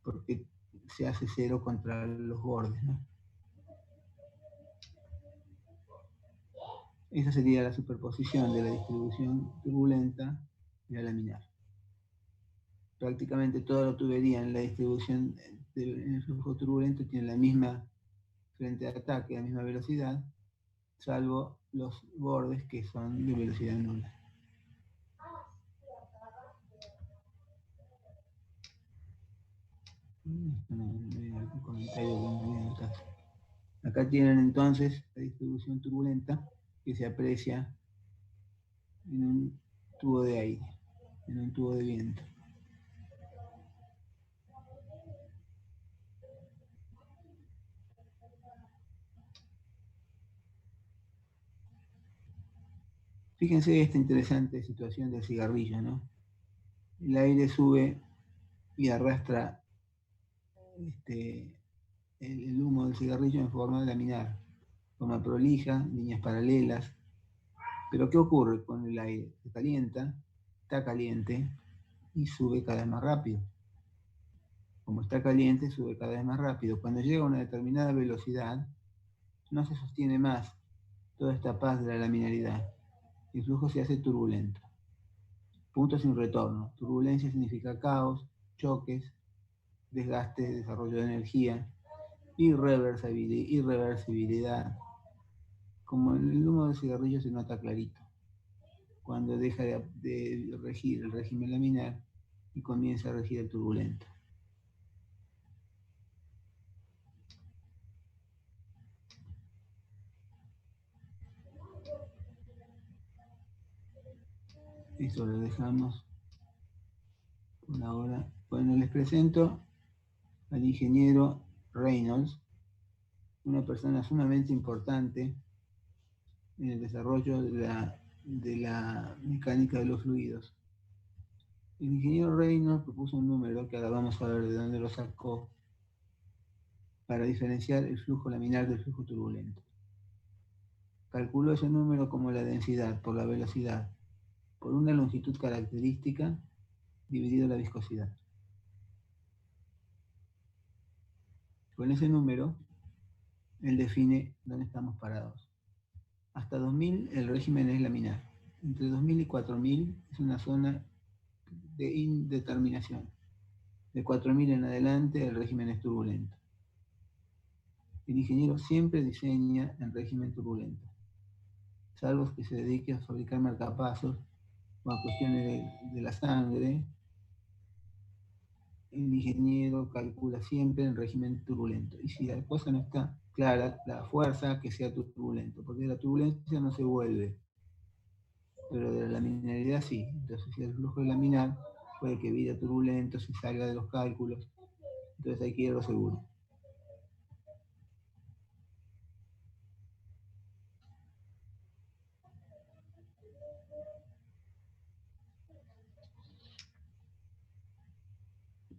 [SPEAKER 1] porque se hace cero contra los bordes, ¿no? Esa sería la superposición de la distribución turbulenta y la laminar. Prácticamente toda la tubería en la distribución en el flujo turbulento tiene la misma frente de ataque, la misma velocidad, salvo los bordes que son de velocidad nula. Acá tienen entonces la distribución turbulenta que se aprecia en un tubo de aire, en un tubo de viento. Fíjense esta interesante situación del cigarrillo, ¿no? El aire sube y arrastra el humo del cigarrillo en forma laminar, forma prolija, líneas paralelas. Pero ¿qué ocurre con el aire? Se calienta, está caliente y sube cada vez más rápido. Como está caliente, sube cada vez más rápido. Cuando llega a una determinada velocidad, no se sostiene más toda esta paz de la laminaridad. El flujo se hace turbulento. Punto sin retorno. Turbulencia significa caos, choques, desgaste, desarrollo de energía, irreversibilidad. Como el humo del cigarrillo se nota clarito, cuando deja de regir el régimen laminar y comienza a regir el turbulento. Eso lo dejamos por ahora. Bueno, les presento al ingeniero Reynolds, una persona sumamente importante en el desarrollo de la mecánica de los fluidos. El ingeniero Reynolds propuso un número que ahora vamos a ver de dónde lo sacó, para diferenciar el flujo laminar del flujo turbulento. Calculó ese número como la densidad por la velocidad por una longitud característica dividido la viscosidad. Con ese número, él define dónde estamos parados. Hasta 2000 el régimen es laminar. Entre 2000 y 4000 es una zona de indeterminación. De 4000 en adelante el régimen es turbulento. El ingeniero siempre diseña en régimen turbulento, salvo que se dedique a fabricar marcapasos o a cuestiones de la sangre. El ingeniero calcula siempre en régimen turbulento. Y si la cosa no está clara, la fuerza que sea turbulento, porque la turbulencia no se vuelve, pero de la laminaridad sí. Entonces, si el flujo es laminar, puede que vaya turbulento, si salga de los cálculos. Entonces hay que ir a lo seguro.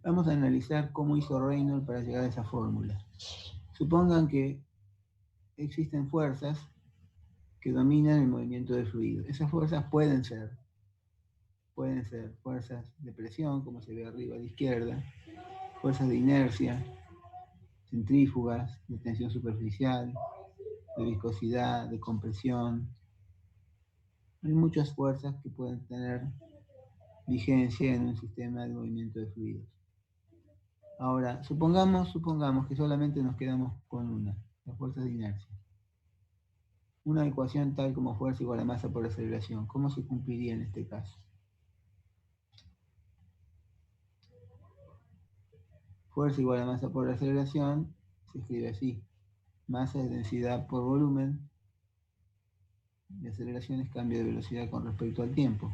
[SPEAKER 1] Vamos a analizar cómo hizo Reynolds para llegar a esa fórmula. Supongan que existen fuerzas que dominan el movimiento del fluido. Esas fuerzas pueden ser fuerzas de presión, como se ve arriba a la izquierda, fuerzas de inercia, centrífugas, de tensión superficial, de viscosidad, de compresión. Hay muchas fuerzas que pueden tener vigencia en un sistema de movimiento de fluidos. Ahora, supongamos que solamente nos quedamos con una, las fuerzas de inercia. Una ecuación tal como fuerza igual a masa por aceleración, ¿cómo se cumpliría en este caso? Fuerza igual a masa por aceleración se escribe así: masa es densidad por volumen y aceleración es cambio de velocidad con respecto al tiempo.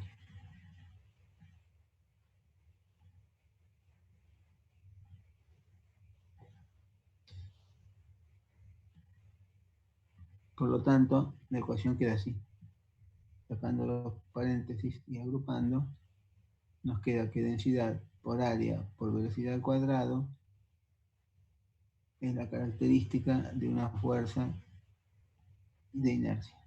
[SPEAKER 1] Por lo tanto, la ecuación queda así. Sacando los paréntesis y agrupando, nos queda que densidad por área por velocidad al cuadrado es la característica de una fuerza de inercia.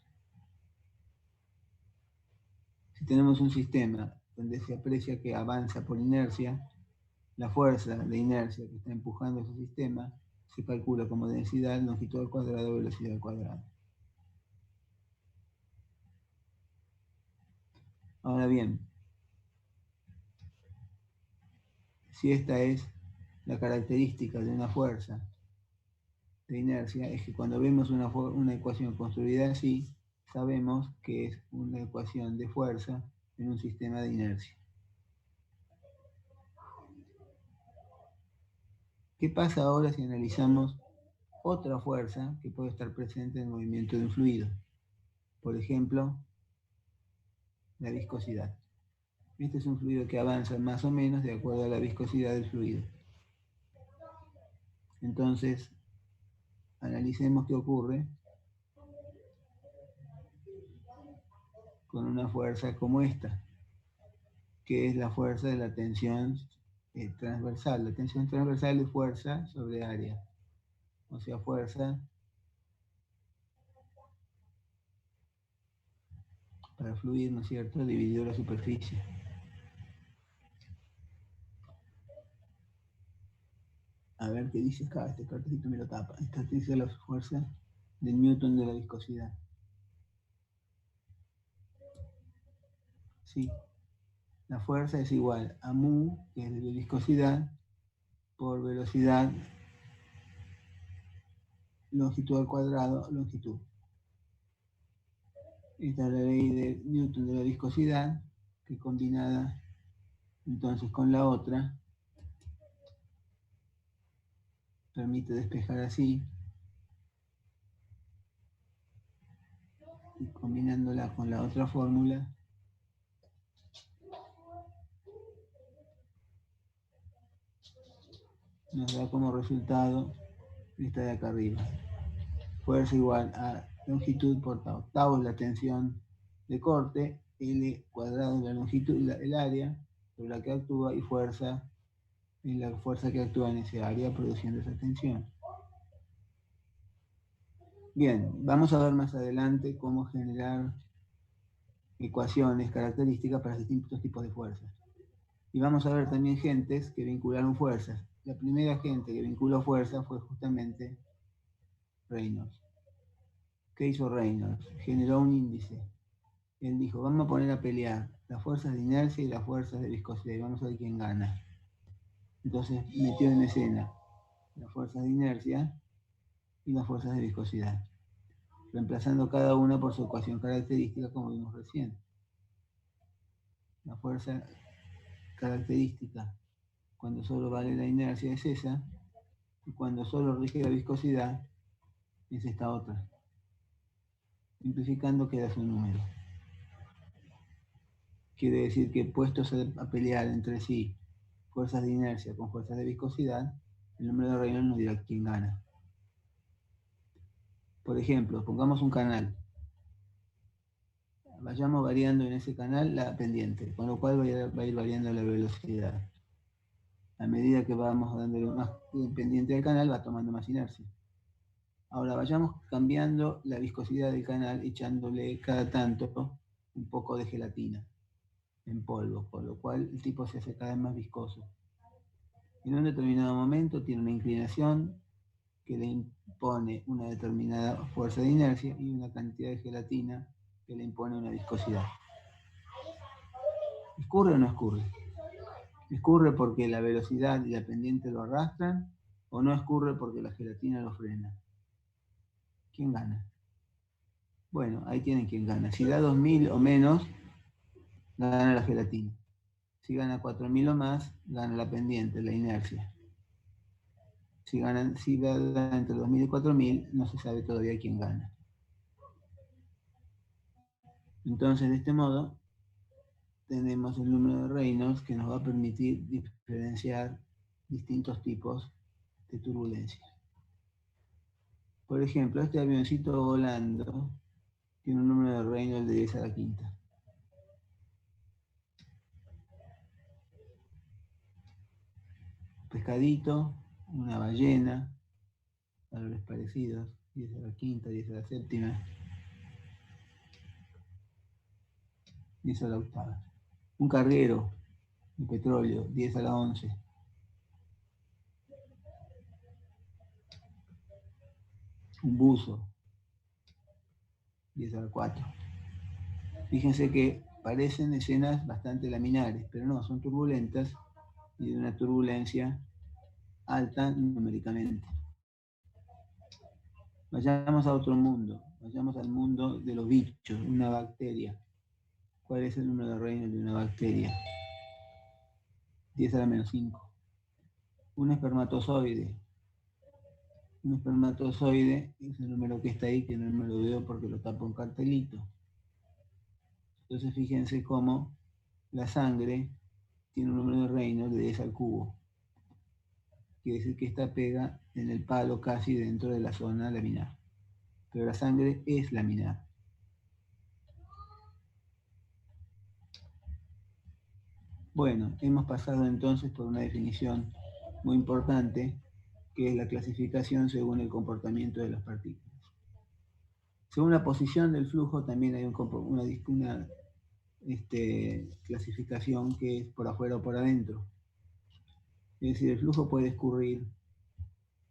[SPEAKER 1] Si tenemos un sistema donde se aprecia que avanza por inercia, la fuerza de inercia que está empujando ese sistema se calcula como densidad, longitud al cuadrado, velocidad al cuadrado. Ahora bien, si esta es la característica de una fuerza de inercia, es que cuando vemos una ecuación construida así, sabemos que es una ecuación de fuerza en un sistema de inercia. ¿Qué pasa ahora si analizamos otra fuerza que puede estar presente en el movimiento de un fluido? Por ejemplo, la viscosidad. Este es un fluido que avanza más o menos de acuerdo a la viscosidad del fluido. Entonces, analicemos qué ocurre con una fuerza como esta, que es la fuerza de la tensión transversal. La tensión transversal es fuerza sobre área, o sea, fuerza para fluir, ¿no es cierto?, dividido la superficie. A ver qué dice acá, este cartelito me lo tapa. Esta dice la fuerza de Newton de la viscosidad. Sí, la fuerza es igual a mu, que es de viscosidad, por velocidad, longitud al cuadrado, longitud. Esta es la ley de Newton de la viscosidad, que combinada entonces con la otra, permite despejar así, y combinándola con la otra fórmula, nos da como resultado esta de acá arriba. Fuerza igual a longitud por tau. Tau es la tensión de corte, L cuadrado es la longitud, el área sobre la que actúa, y fuerza es la fuerza que actúa en ese área produciendo esa tensión. Bien, vamos a ver más adelante cómo generar ecuaciones características para distintos tipos de fuerzas. Y vamos a ver también gentes que vincularon fuerzas. La primera gente que vinculó fuerzas fue justamente Reynolds. ¿Qué hizo Reynolds? Generó un índice. Él dijo, vamos a poner a pelear las fuerzas de inercia y las fuerzas de viscosidad y vamos a ver quién gana. Entonces metió en escena las fuerzas de inercia y las fuerzas de viscosidad, reemplazando cada una por su ecuación característica como vimos recién. La fuerza característica cuando solo vale la inercia es esa, y cuando solo rige la viscosidad es esta otra. Simplificando queda su número. Quiere decir que puestos a pelear entre sí fuerzas de inercia con fuerzas de viscosidad, el número de Reynolds nos dirá quién gana. Por ejemplo, pongamos un canal. Vayamos variando en ese canal la pendiente, con lo cual va a ir variando la velocidad. A medida que vamos dándole más pendiente al canal, va tomando más inercia. Ahora vayamos cambiando la viscosidad del canal, echándole cada tanto un poco de gelatina en polvo, con lo cual el tipo se hace cada vez más viscoso. En un determinado momento tiene una inclinación que le impone una determinada fuerza de inercia y una cantidad de gelatina que le impone una viscosidad. ¿Escurre o no escurre? ¿Escurre porque la velocidad y la pendiente lo arrastran o no escurre porque la gelatina lo frena? ¿Quién gana? Bueno, ahí tienen quién gana. Si da 2000 o menos, gana la gelatina. Si gana 4000 o más, gana la pendiente, la inercia. Si va entre 2000 y 4000, no se sabe todavía quién gana. Entonces, de este modo, tenemos el número de Reynolds que nos va a permitir diferenciar distintos tipos de turbulencia. Por ejemplo, este avioncito volando tiene un número de Reynolds de 10 a la quinta. Pescadito, una ballena, valores parecidos, 10 a la quinta, 10 a la séptima, 10 a la octava. Un carguero de petróleo, 10 a la 11. Un buzo, 10 a la 4. Fíjense que parecen escenas bastante laminares, pero no, son turbulentas y de una turbulencia alta numéricamente. Vayamos a otro mundo, vayamos al mundo de los bichos, una bacteria. ¿Cuál es el número de Reynolds de una bacteria? 10 a la menos 5. Un espermatozoide. Un espermatozoide es el número que está ahí, que no me lo veo porque lo tapo un cartelito. Entonces fíjense cómo la sangre tiene un número de Reynolds de 10 al cubo. Quiere decir que esta pega en el palo casi dentro de la zona laminar. Pero la sangre es laminar. Bueno, hemos pasado entonces por una definición muy importante, que es la clasificación según el comportamiento de las partículas. Según la posición del flujo también hay una clasificación que es por afuera o por adentro. Es decir, el flujo puede escurrir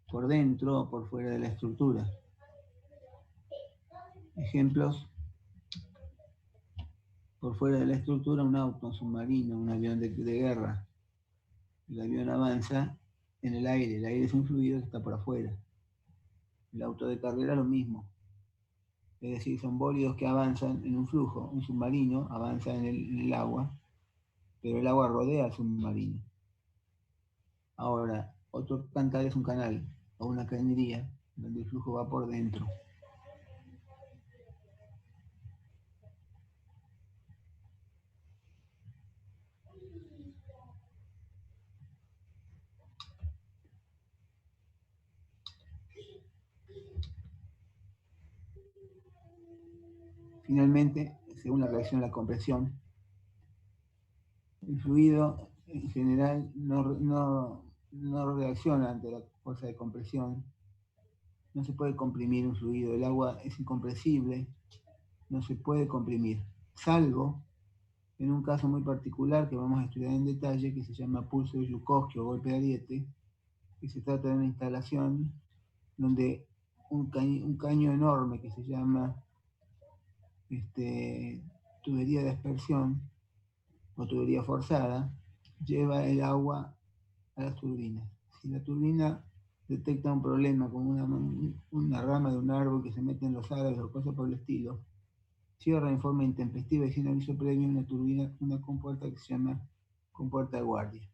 [SPEAKER 1] por dentro o por fuera de la estructura. Ejemplos: por fuera de la estructura, un auto, un submarino, un avión de guerra. El avión avanza en el aire es un fluido que está por afuera. El auto de carrera lo mismo. Es decir, son bólidos que avanzan en un flujo. Un submarino avanza en el agua, pero el agua rodea al submarino. Ahora, otro canal es un canal o una cañería, donde el flujo va por dentro. Finalmente, según la reacción a la compresión, el fluido en general no reacciona ante la fuerza de compresión, No se puede comprimir un fluido, el agua es incompresible, no se puede comprimir, salvo en un caso muy particular que vamos a estudiar en detalle, que se llama pulso de Zhukovsky o golpe de ariete, que se trata de una instalación donde un caño enorme que se llama tubería de aspersión o tubería forzada, lleva el agua a las turbinas. Si la turbina detecta un problema con una rama de un árbol que se mete en los árboles o cosas por el estilo, cierra en forma intempestiva y sin aviso previo una turbina, una compuerta que se llama compuerta de guardia.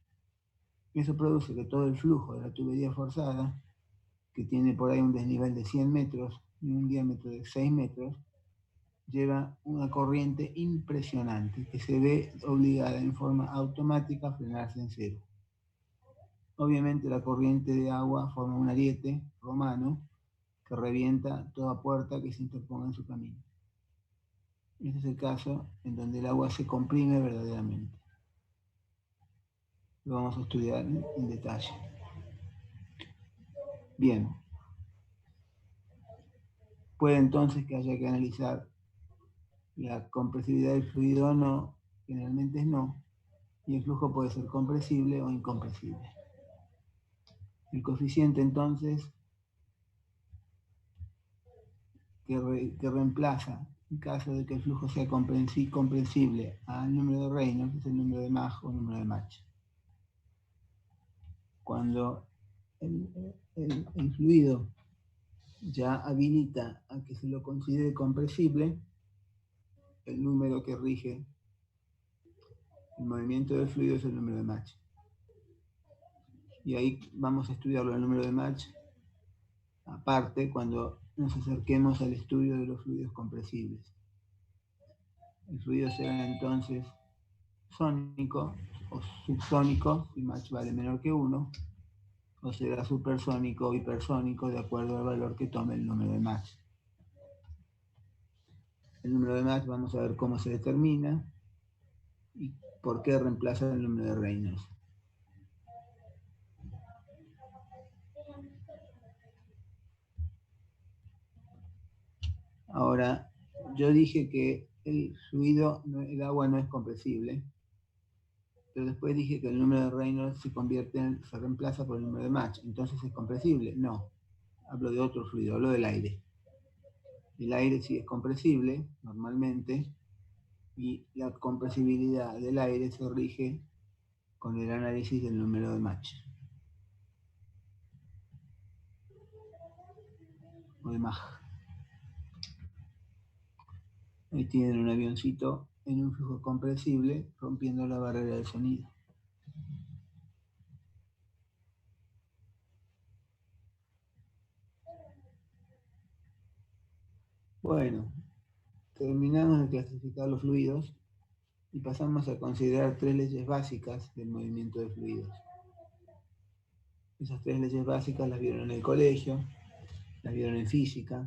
[SPEAKER 1] Eso produce que todo el flujo de la tubería forzada, que tiene por ahí un desnivel de 100 metros y un diámetro de 6 metros, lleva una corriente impresionante que se ve obligada en forma automática a frenarse en cero. Obviamente la corriente de agua forma un ariete romano que revienta toda puerta que se interponga en su camino. Este es el caso en donde el agua se comprime verdaderamente. Lo vamos a estudiar en detalle. Bien. Puede entonces que haya que analizar la compresibilidad del fluido o no, generalmente es no, y el flujo puede ser compresible o incompresible. El coeficiente entonces que reemplaza, en caso de que el flujo sea comprensible al número de Reynolds, es el número de Mach o número de Mach. Cuando el fluido ya habilita a que se lo considere compresible, el número que rige el movimiento del fluido es el número de Mach. Y ahí vamos a estudiarlo, el número de Mach, aparte cuando nos acerquemos al estudio de los fluidos compresibles. El fluido será entonces sónico o subsónico, si Mach vale menor que 1, o será supersónico o hipersónico de acuerdo al valor que tome el número de Mach. El número de Mach vamos a ver cómo se determina y por qué reemplaza el número de Reynolds. Ahora, yo dije que el fluido, el agua no es compresible, pero después dije que el número de Reynolds se reemplaza por el número de Mach. Entonces es compresible. No, hablo de otro fluido, hablo del aire. El aire sí es compresible normalmente y la compresibilidad del aire se rige con el análisis del número de Mach o de Mach. Ahí tienen un avioncito en un flujo compresible rompiendo la barrera del sonido. Bueno, terminamos de clasificar los fluidos y pasamos a considerar 3 leyes básicas del movimiento de fluidos. Esas 3 leyes básicas las vieron en el colegio, las vieron en física,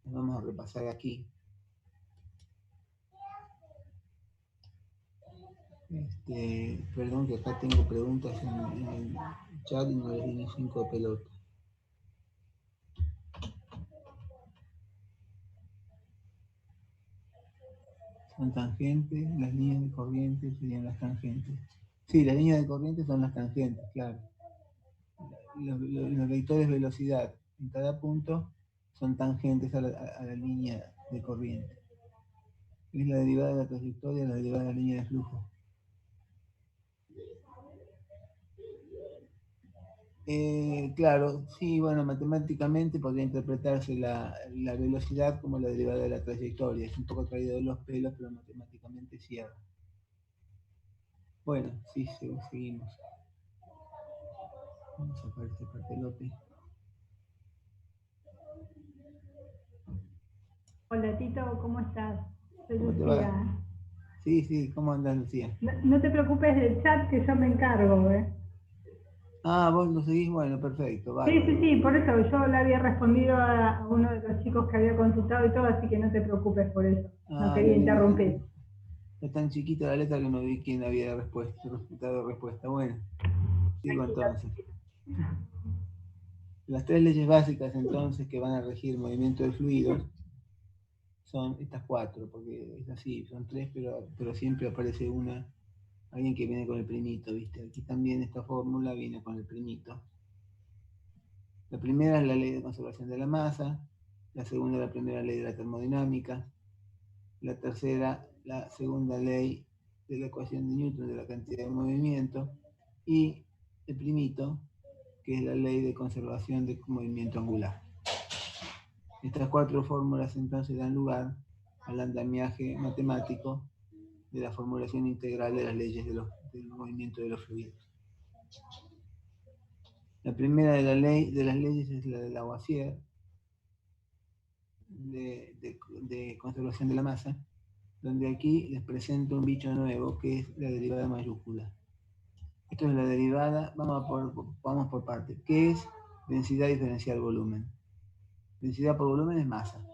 [SPEAKER 1] las vamos a repasar aquí. Perdón que acá tengo preguntas en el chat y no les di ni 5 de pelota. Son tangentes, las líneas de corriente serían las tangentes. Sí, las líneas de corriente son las tangentes, claro. Los vectores de velocidad en cada punto son tangentes a la línea de corriente. Es la derivada de la trayectoria, la derivada de la línea de flujo. Claro, sí, bueno, matemáticamente podría interpretarse la velocidad como la derivada de la trayectoria. Es un poco traído de los pelos, pero matemáticamente cierra. Bueno, sí, seguimos. Vamos a sacar este papelote.
[SPEAKER 5] Hola Tito, ¿cómo estás? Soy
[SPEAKER 1] ¿Cómo te
[SPEAKER 5] Lucía.
[SPEAKER 1] va? Sí, ¿cómo andás, Lucía?
[SPEAKER 5] No te preocupes del chat que yo me encargo, ¿eh?
[SPEAKER 1] Ah, vos lo seguís, bueno, perfecto, bárbaro.
[SPEAKER 5] Sí, por eso yo le había respondido a uno de los chicos que había consultado y todo, así que no te preocupes por eso. No quería interrumpir.
[SPEAKER 1] Está tan chiquita la letra que no vi quién había dado respuesta. Bueno, sigo entonces. Las tres leyes básicas entonces que van a regir el movimiento de fluidos son estas cuatro, porque es así, son tres, pero siempre aparece alguien que viene con el primito, ¿viste? Aquí también esta fórmula viene con el primito. La primera es la ley de conservación de la masa, la segunda la primera ley de la termodinámica, la tercera la segunda ley de la ecuación de Newton de la cantidad de movimiento, y el primito, que es la ley de conservación del movimiento angular. Estas cuatro fórmulas entonces dan lugar al andamiaje matemático de la formulación integral de las leyes del movimiento de los fluidos. La primera de las leyes es la de Lavoisier, de conservación de la masa, donde aquí les presento un bicho nuevo que es la derivada mayúscula. Esto es la derivada, vamos por partes. ¿Qué es densidad diferencial volumen? Densidad por volumen es masa.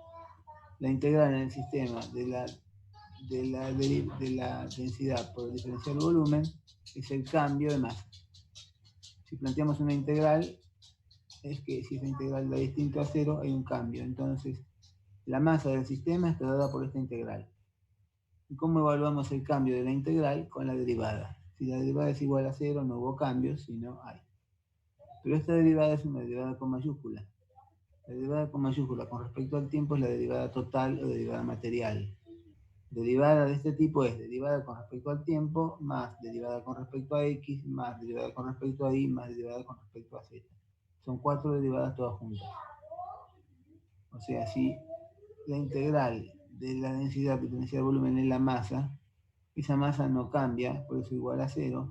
[SPEAKER 1] La integral en el sistema de la densidad por el diferencial volumen es el cambio de masa. Si planteamos una integral, es que si esa integral da distinto a cero, hay un cambio. Entonces, la masa del sistema está dada por esta integral. ¿Y cómo evaluamos el cambio de la integral? Con la derivada. Si la derivada es igual a cero, no hubo cambios, sino hay. Pero esta derivada es una derivada con mayúscula. La derivada con mayúscula con respecto al tiempo es la derivada total o derivada material. Derivada de este tipo es derivada con respecto al tiempo, más derivada con respecto a x, más derivada con respecto a y, más derivada con respecto a z. Son cuatro derivadas todas juntas. O sea, si la integral de la densidad diferencial volumen es la masa, esa masa no cambia, por eso igual a cero,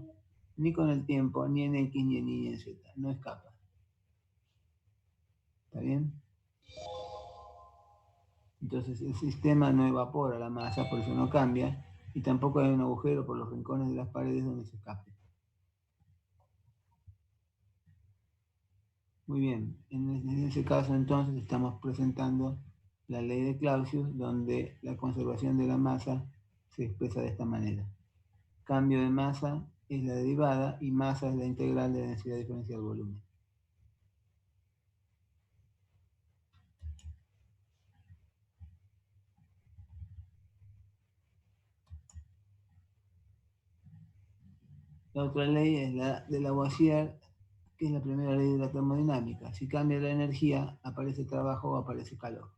[SPEAKER 1] ni con el tiempo, ni en x, ni en y, ni en z. No escapa. ¿Está bien? Entonces el sistema no evapora la masa, por eso no cambia, y tampoco hay un agujero por los rincones de las paredes donde se escape. Muy bien, en ese caso entonces estamos presentando la ley de Clausius, donde la conservación de la masa se expresa de esta manera. Cambio de masa es la derivada y masa es la integral de densidad diferencial volumen. La otra ley es la de Lavoisier, que es la primera ley de la termodinámica. Si cambia la energía, aparece trabajo o aparece calor.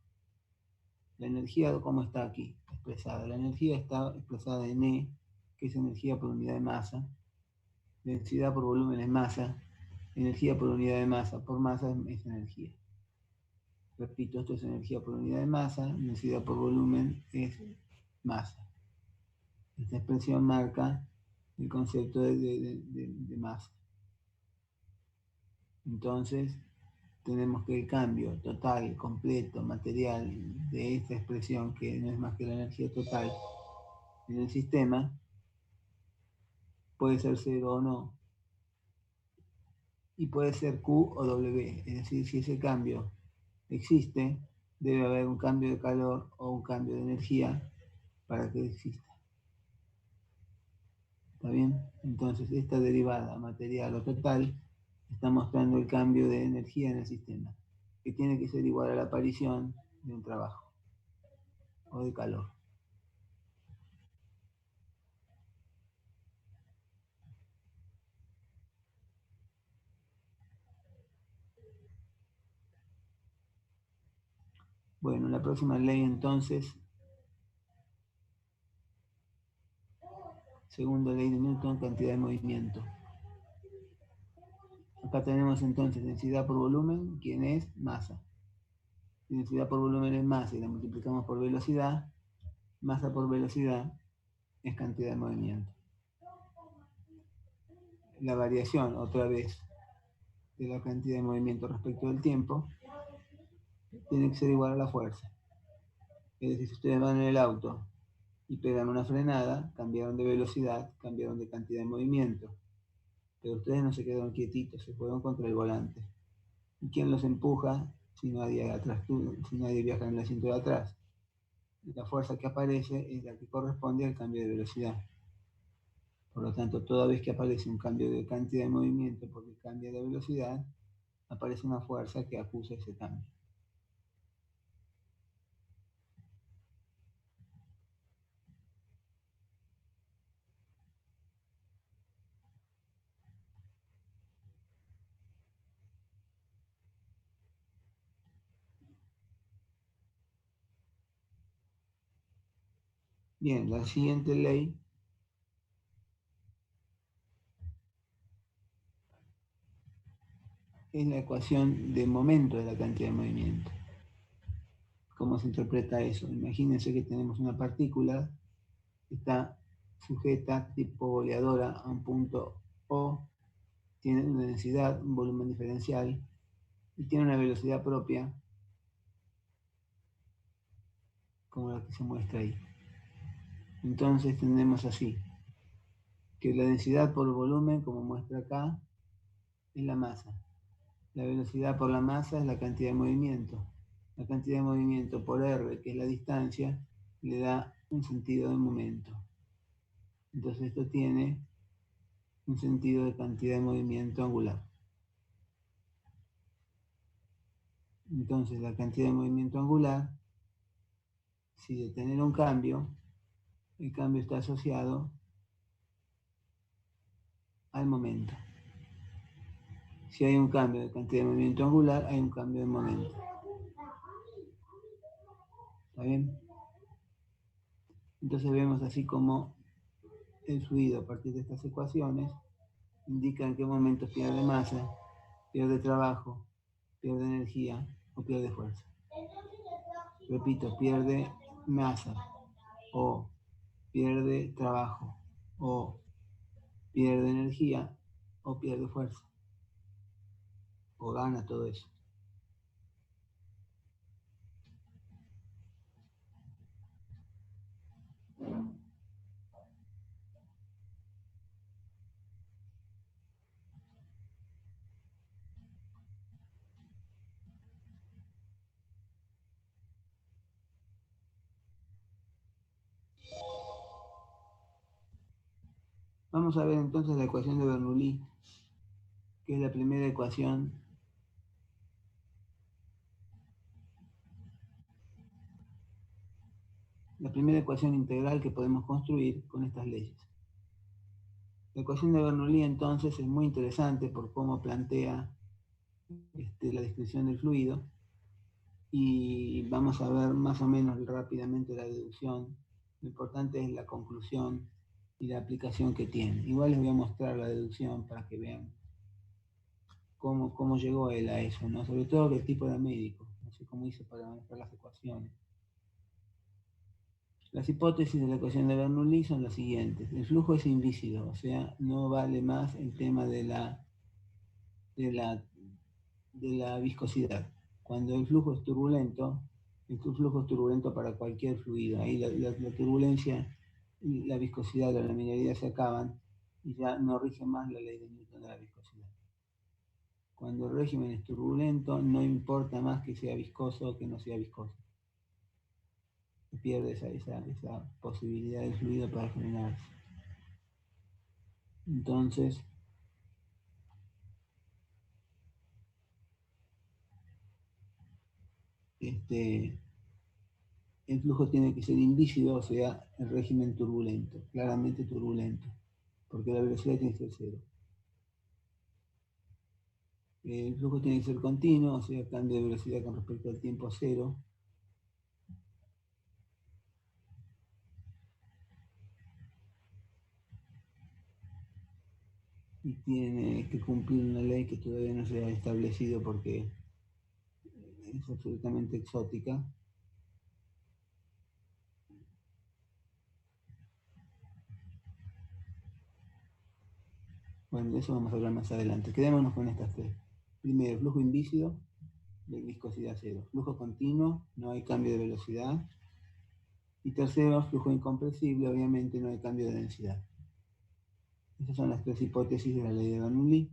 [SPEAKER 1] La energía, ¿cómo está aquí expresada? La energía está expresada en E, que es energía por unidad de masa. Densidad por volumen es masa. Energía por unidad de masa por masa es energía. Repito, esto es energía por unidad de masa. Densidad por volumen es masa. Esta expresión marca el concepto de masa. Entonces, tenemos que el cambio total, completo, material de esta expresión, que no es más que la energía total en el sistema, puede ser cero o no, y puede ser Q o W. Es decir, si ese cambio existe, debe haber un cambio de calor o un cambio de energía para que exista. ¿Está bien? Entonces, esta derivada material o total está mostrando el cambio de energía en el sistema, que tiene que ser igual a la aparición de un trabajo o de calor. Bueno, la próxima ley entonces, segunda ley de Newton, cantidad de movimiento. Acá tenemos entonces densidad por volumen, ¿quién es? Masa. Si densidad por volumen es masa y la multiplicamos por velocidad, masa por velocidad es cantidad de movimiento. La variación, otra vez, de la cantidad de movimiento respecto del tiempo tiene que ser igual a la fuerza. Es decir, si ustedes van en el auto y pegan una frenada, cambiaron de velocidad, cambiaron de cantidad de movimiento. Pero ustedes no se quedaron quietitos, se fueron contra el volante. ¿Y quién los empuja si nadie atrás, si nadie viaja en el asiento de atrás? La fuerza que aparece es la que corresponde al cambio de velocidad. Por lo tanto, toda vez que aparece un cambio de cantidad de movimiento porque cambia de velocidad, aparece una fuerza que acusa ese cambio. Bien, la siguiente ley es la ecuación de momento de la cantidad de movimiento. ¿Cómo se interpreta eso? Imagínense que tenemos una partícula que está sujeta, tipo boleadora, a un punto O, tiene una densidad, un volumen diferencial, y tiene una velocidad propia, como la que se muestra ahí. Entonces tenemos así, que la densidad por volumen, como muestra acá, es la masa. La velocidad por la masa es la cantidad de movimiento. La cantidad de movimiento por R, que es la distancia, le da un sentido de momento. Entonces esto tiene un sentido de cantidad de movimiento angular. Entonces la cantidad de movimiento angular, si de tener un cambio, el cambio está asociado al momento. Si hay un cambio de cantidad de movimiento angular, hay un cambio de momento. ¿Está bien? Entonces vemos así como el fluido a partir de estas ecuaciones indica en qué momentos pierde masa, pierde trabajo, pierde energía o pierde fuerza. Repito, pierde masa o pierde trabajo o pierde energía o pierde fuerza o gana todo eso. Vamos a ver entonces la ecuación de Bernoulli, que es la primera ecuación integral que podemos construir con estas leyes. La ecuación de Bernoulli entonces es muy interesante por cómo plantea la descripción del fluido, y vamos a ver más o menos rápidamente la deducción. Lo importante es la conclusión y la aplicación que tiene. Igual les voy a mostrar la deducción para que vean cómo llegó él a eso, ¿no? Sobre todo que el tipo era médico, no sé cómo hizo para manejar las ecuaciones. Las hipótesis de la ecuación de Bernoulli son las siguientes. El flujo es invícido, o sea, no vale más el tema de la viscosidad. Cuando el flujo es turbulento para cualquier fluido. Ahí la turbulencia, la viscosidad o la linearidad se acaban y ya no rige más la ley de Newton de la viscosidad. Cuando el régimen es turbulento, no importa más que sea viscoso o que no sea viscoso. Se pierde esa posibilidad del fluido para frenarse. Entonces, el flujo tiene que ser invícido, o sea, el régimen turbulento, claramente turbulento, porque la velocidad tiene que ser cero. El flujo tiene que ser continuo, o sea, cambio de velocidad con respecto al tiempo cero. Y tiene que cumplir una ley que todavía no se ha establecido porque es absolutamente exótica. Bueno, de eso vamos a hablar más adelante. Quedémonos con estas tres. Primero, flujo invícido, de viscosidad cero. Flujo continuo, no hay cambio de velocidad. Y tercero, flujo incompresible, obviamente no hay cambio de densidad. Esas son las tres hipótesis de la ley de Bernoulli.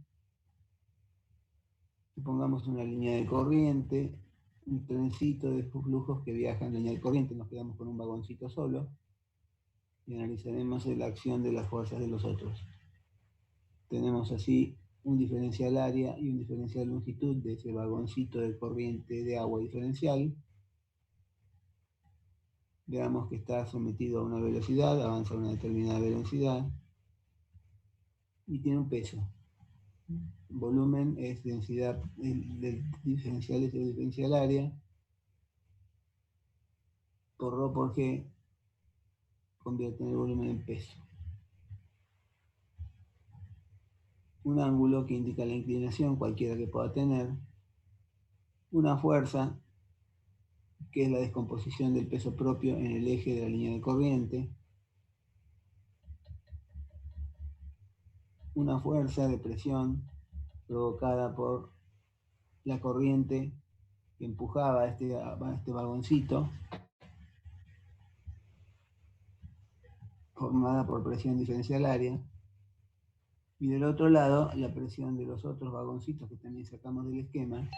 [SPEAKER 1] Supongamos una línea de corriente, un trencito de flujos que viaja en línea de corriente, nos quedamos con un vagoncito solo y analizaremos la acción de las fuerzas de los otros. Tenemos así un diferencial área y un diferencial longitud de ese vagoncito de corriente de agua diferencial. Veamos que está sometido a una velocidad, avanza a una determinada velocidad y tiene un peso. Volumen es densidad del diferencial, es el diferencial área, por ρ por g, convierte el volumen en peso. Un ángulo que indica la inclinación, cualquiera que pueda tener. Una fuerza, que es la descomposición del peso propio en el eje de la línea de corriente. Una fuerza de presión provocada por la corriente que empujaba a este vagoncito, formada por presión diferencial área. Y del otro lado, la presión de los otros vagoncitos que también sacamos del esquema,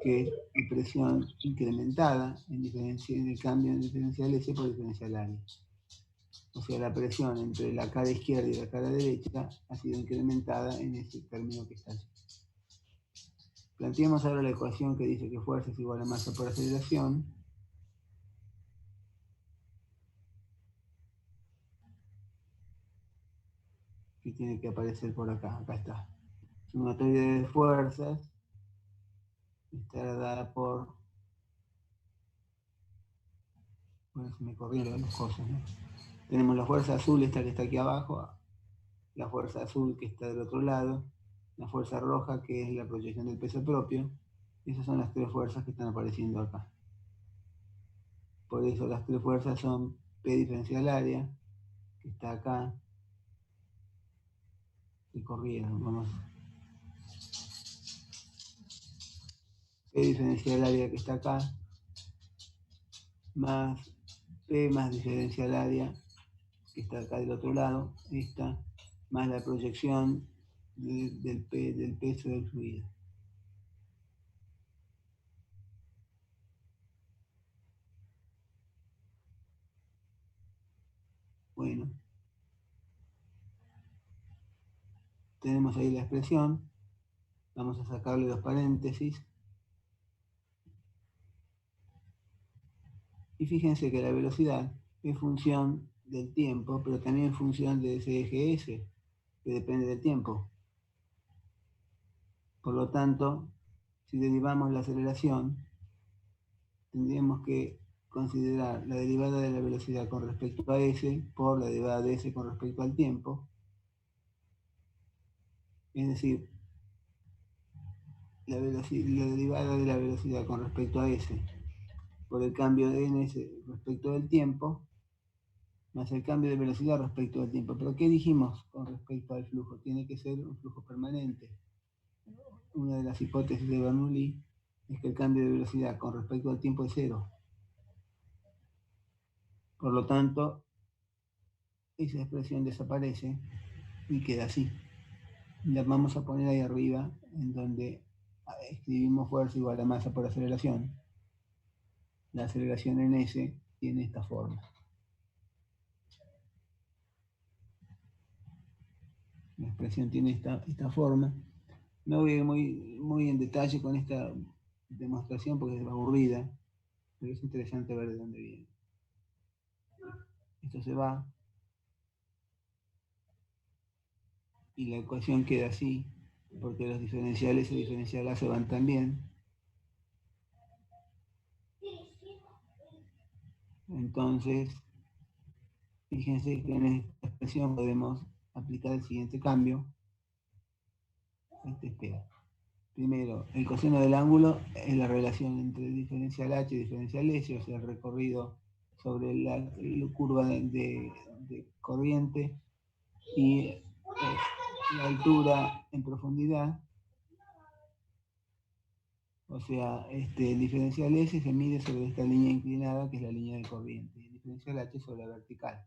[SPEAKER 1] que es presión incrementada en el cambio en diferencial S por diferencial área. O sea, la presión entre la cara izquierda y la cara derecha ha sido incrementada en ese término que está allí. Planteemos ahora la ecuación que dice que fuerza es igual a masa por aceleración. Que tiene que aparecer por acá. Acá está. Sumatoria de fuerzas estará dada por... Bueno, se me corrieron las cosas, ¿no? Tenemos la fuerza azul, esta que está aquí abajo, la fuerza azul que está del otro lado, la fuerza roja que es la proyección del peso propio. Esas son las tres fuerzas que están apareciendo acá. Por eso las tres fuerzas son P diferencial área, que está acá. Se corrieron, vamos. P diferencial área que está acá, más P más diferencial área, que está acá del otro lado, esta, más la proyección del peso del fluido. Bueno, tenemos ahí la expresión, vamos a sacarle los paréntesis. Y fíjense que la velocidad es función del tiempo, pero también es función de ese eje S, que depende del tiempo. Por lo tanto, si derivamos la aceleración, tendríamos que considerar la derivada de la velocidad con respecto a S por la derivada de S con respecto al tiempo. Es decir, la derivada de la velocidad con respecto a S por el cambio de ns respecto del tiempo, más el cambio de velocidad respecto del tiempo. ¿Pero qué dijimos con respecto al flujo? Tiene que ser un flujo permanente. Una de las hipótesis de Bernoulli es que el cambio de velocidad con respecto al tiempo es cero. Por lo tanto, esa expresión desaparece y queda así. La vamos a poner ahí arriba, en donde escribimos fuerza igual a masa por aceleración. La aceleración en S tiene esta forma. La expresión tiene esta forma. No voy a ir muy en detalle con esta demostración porque es aburrida, pero es interesante ver de dónde viene. Esto se va y la ecuación queda así, porque los diferenciales y diferencial A se van también. Entonces, fíjense que en esta expresión podemos aplicar el siguiente cambio. Primero, el coseno del ángulo es la relación entre el diferencial H y diferencial S, o sea, el recorrido sobre la curva de corriente y la altura en profundidad. O sea, el diferencial S se mide sobre esta línea inclinada, que es la línea de corriente, y el diferencial H sobre la vertical.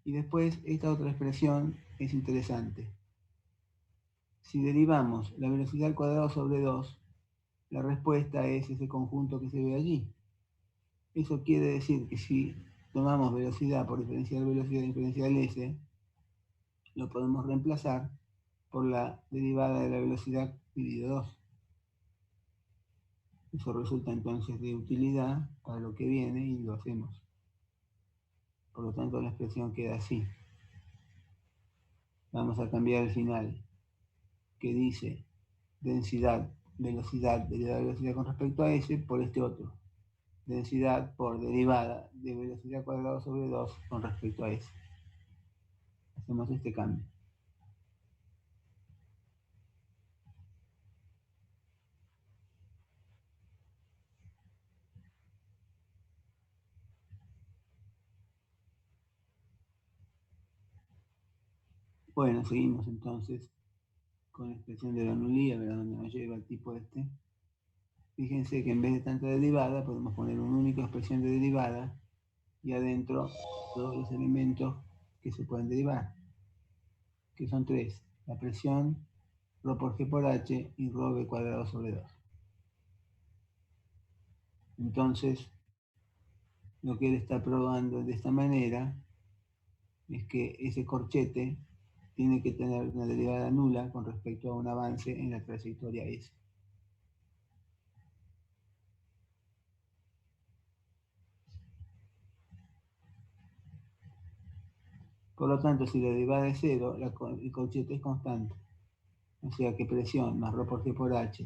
[SPEAKER 1] Y después, esta otra expresión es interesante. Si derivamos la velocidad al cuadrado sobre 2, la respuesta es ese conjunto que se ve allí. Eso quiere decir que si tomamos velocidad por diferencial velocidad diferencial S, lo podemos reemplazar por la derivada de la velocidad dividido 2. Eso resulta entonces de utilidad para lo que viene y lo hacemos. Por lo tanto, la expresión queda así. Vamos a cambiar el final, que dice densidad, velocidad, derivada de velocidad con respecto a S por este otro. Densidad por derivada de velocidad cuadrada sobre 2 con respecto a S. Hacemos este cambio. Bueno, seguimos entonces con la expresión de Bernoulli, a ver a dónde nos lleva el tipo este. Fíjense que en vez de tanta derivada podemos poner una única expresión de derivada y adentro todos los elementos que se pueden derivar, que son 3. La presión, ρ por G por H y ρ cuadrado sobre 2. Entonces, lo que él está probando de esta manera es que ese corchete tiene que tener una derivada nula con respecto a un avance en la trayectoria S. Por lo tanto, si la derivada es 0, el corchete es constante. O sea que presión más ρ por G por H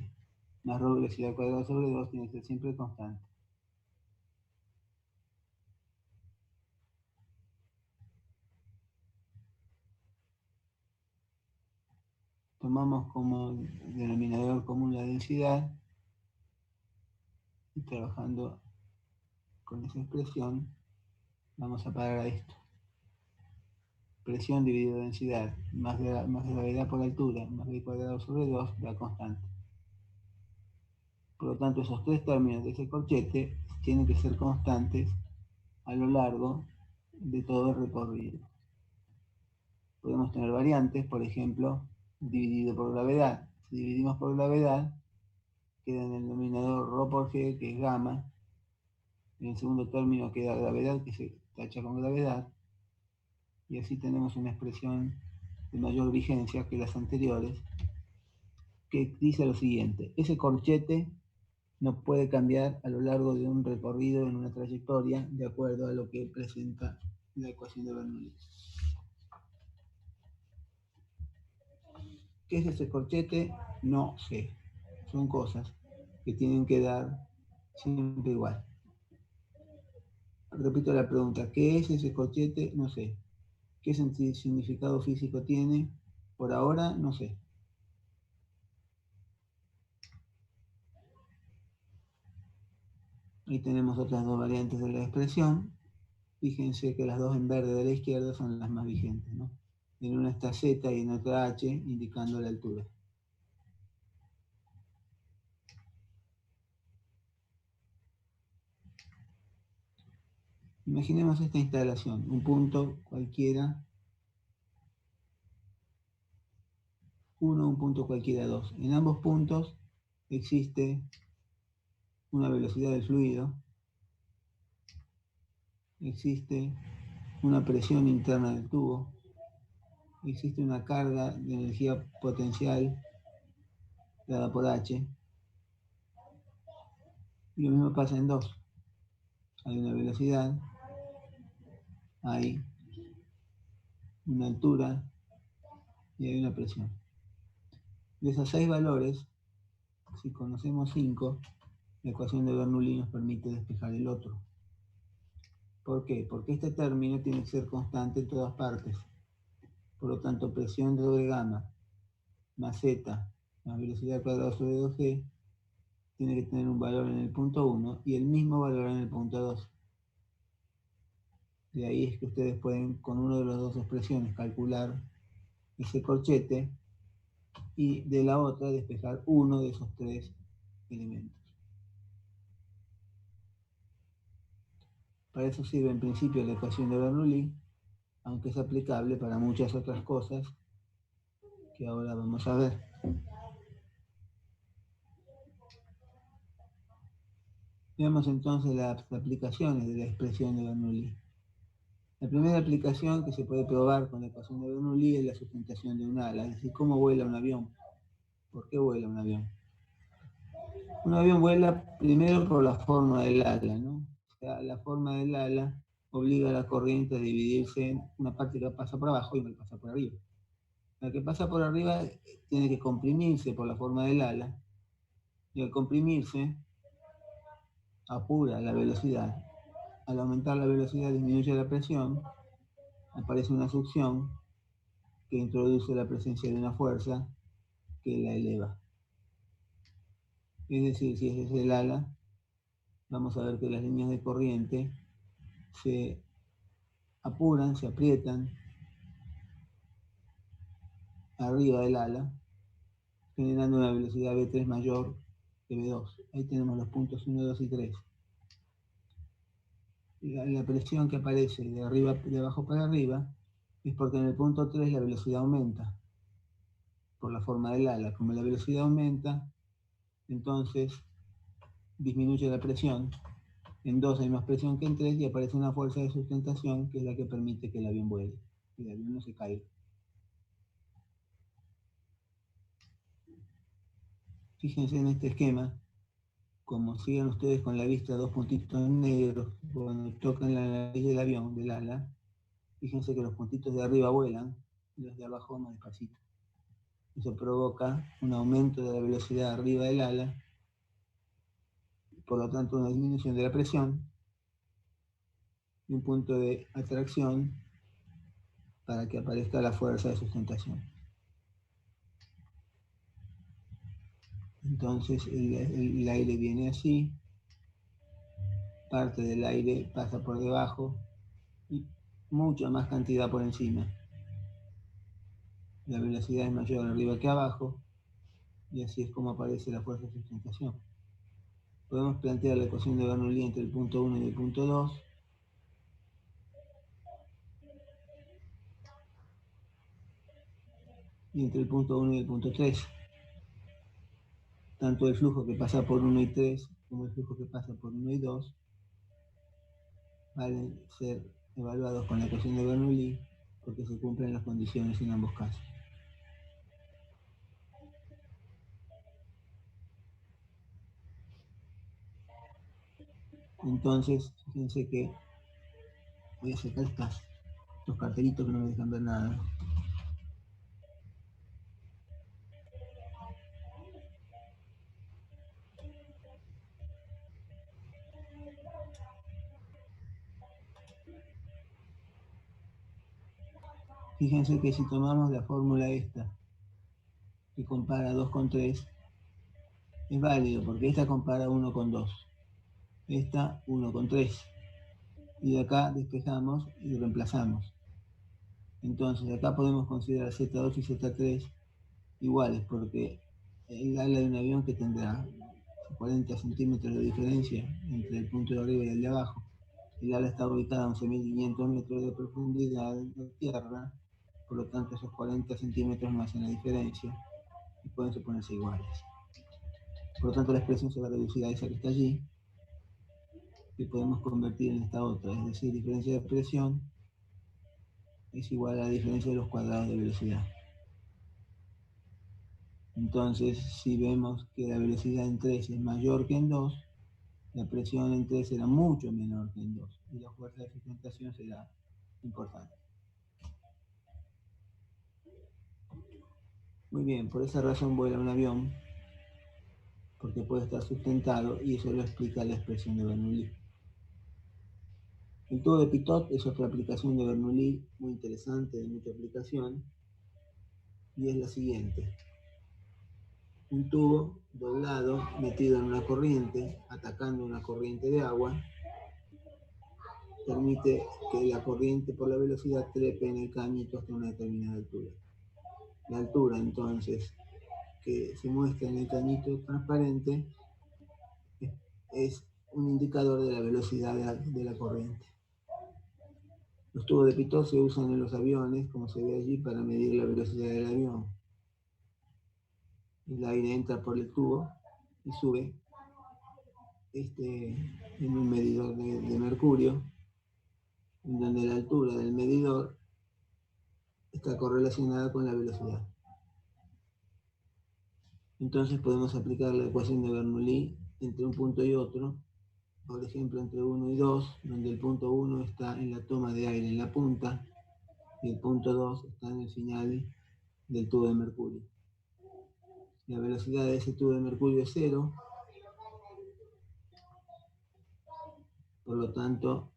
[SPEAKER 1] más ρ velocidad cuadrada sobre 2 tiene que ser siempre constante. Tomamos como denominador común la densidad y trabajando con esa expresión vamos a parar a esto. Presión dividido densidad más gravedad por altura más b cuadrado sobre 2 da constante. Por lo tanto, esos 3 términos de ese corchete tienen que ser constantes a lo largo de todo el recorrido. Podemos tener variantes, por ejemplo, dividido por gravedad. Si dividimos por gravedad, queda en el denominador ρ por G, que es gamma. En el segundo término queda gravedad, que se tacha con gravedad. Y así tenemos una expresión de mayor vigencia que las anteriores, que dice lo siguiente: ese corchete no puede cambiar a lo largo de un recorrido en una trayectoria de acuerdo a lo que presenta la ecuación de Bernoulli. ¿Qué es ese corchete? No sé. Son cosas que tienen que dar siempre igual. Repito la pregunta: ¿qué es ese corchete? No sé. ¿Qué significado físico tiene? Por ahora no sé. Ahí tenemos otras dos variantes de la expresión. Fíjense que las dos en verde de la izquierda son las más vigentes, ¿no? En una está Z y en otra H, indicando la altura. Imaginemos esta instalación, un punto cualquiera 1, un punto cualquiera 2. En ambos puntos existe una velocidad del fluido, existe una presión interna del tubo, existe una carga de energía potencial dada por H, y lo mismo pasa en 2. Hay una velocidad, hay una altura y hay una presión. De esos 6 valores, si conocemos 5, la ecuación de Bernoulli nos permite despejar el otro. ¿Por qué? Porque este término tiene que ser constante en todas partes. Por lo tanto, presión de gamma más Z más velocidad cuadrada sobre 2G tiene que tener un valor en el punto 1 y el mismo valor en el punto 2. De ahí es que ustedes pueden, con una de las dos expresiones, calcular ese corchete y de la otra despejar uno de esos 3 elementos. Para eso sirve en principio la ecuación de Bernoulli, aunque es aplicable para muchas otras cosas que ahora vamos a ver. Veamos entonces las aplicaciones de la expresión de Bernoulli. La primera aplicación que se puede probar con la ecuación de Bernoulli es la sustentación de un ala, es decir, cómo vuela un avión. ¿Por qué vuela un avión? Un avión vuela primero por la forma del ala, ¿no? O sea, la forma del ala obliga a la corriente a dividirse en una parte que pasa por abajo y una que pasa por arriba. La que pasa por arriba tiene que comprimirse por la forma del ala, y al comprimirse apura la velocidad. Al aumentar la velocidad disminuye la presión, aparece una succión que introduce la presencia de una fuerza que la eleva. Es decir, si ese es el ala, vamos a ver que las líneas de corriente se apuran, se aprietan arriba del ala, generando una velocidad V3 mayor que V2. Ahí tenemos los puntos 1, 2 y 3. La presión que aparece de abajo para arriba es porque en el punto 3 la velocidad aumenta por la forma del ala. Como la velocidad aumenta, entonces disminuye la presión. En 2 hay más presión que en 3 y aparece una fuerza de sustentación que es la que permite que el avión vuele, que el avión no se caiga. Fíjense en este esquema, como siguen ustedes con la vista dos puntitos negros cuando tocan la nariz del avión, del ala, fíjense que los puntitos de arriba vuelan y los de abajo más despacito. Eso provoca un aumento de la velocidad arriba del ala, por lo tanto una disminución de la presión y un punto de atracción para que aparezca la fuerza de sustentación. Entonces el aire viene así, parte del aire pasa por debajo y mucha más cantidad por encima. La velocidad es mayor arriba que abajo y así es como aparece la fuerza de sustentación. Podemos plantear la ecuación de Bernoulli entre el punto 1 y el punto 2. Y entre el punto 1 y el punto 3. Tanto el flujo que pasa por 1 y 3 como el flujo que pasa por 1 y 2 van a ser evaluados con la ecuación de Bernoulli porque se cumplen las condiciones en ambos casos. Entonces, fíjense que voy a sacar estos cartelitos que no me dejan ver nada. Fíjense que si tomamos la fórmula esta, que compara 2 con 3, es válido porque esta compara 1 con 2, esta 1 con 3, y de acá despejamos y reemplazamos. Entonces acá podemos considerar Z2 y Z3 iguales porque el ala de un avión que tendrá 40 centímetros de diferencia entre el punto de arriba y el de abajo. El ala está ubicada a 11.500 metros de profundidad de tierra, por lo tanto esos 40 centímetros no hacen la diferencia y pueden suponerse iguales. Por lo tanto la expresión se va a reducir a esa que está allí, que podemos convertir en esta otra, es decir, diferencia de presión es igual a la diferencia de los cuadrados de velocidad. Entonces, si vemos que la velocidad en 3 es mayor que en 2, la presión en 3 será mucho menor que en 2 y la fuerza de sustentación será importante. Muy bien, por esa razón vuela un avión, porque puede estar sustentado y eso lo explica la expresión de Bernoulli. El tubo de Pitot es otra aplicación de Bernoulli muy interesante, de mucha aplicación, y es la siguiente. Un tubo doblado, metido en una corriente, atacando una corriente de agua, permite que la corriente por la velocidad trepe en el cañito hasta una determinada altura. La altura, entonces, que se muestra en el cañito transparente es un indicador de la velocidad de la corriente. Los tubos de Pitot se usan en los aviones, como se ve allí, para medir la velocidad del avión. El aire entra por el tubo y sube en un medidor de mercurio en donde la altura del medidor está correlacionada con la velocidad. Entonces podemos aplicar la ecuación de Bernoulli entre un punto y otro, por ejemplo entre 1 y 2, donde el punto 1 está en la toma de aire en la punta y el punto 2 está en el final del tubo de mercurio. La velocidad de ese tubo de mercurio es 0, por lo tanto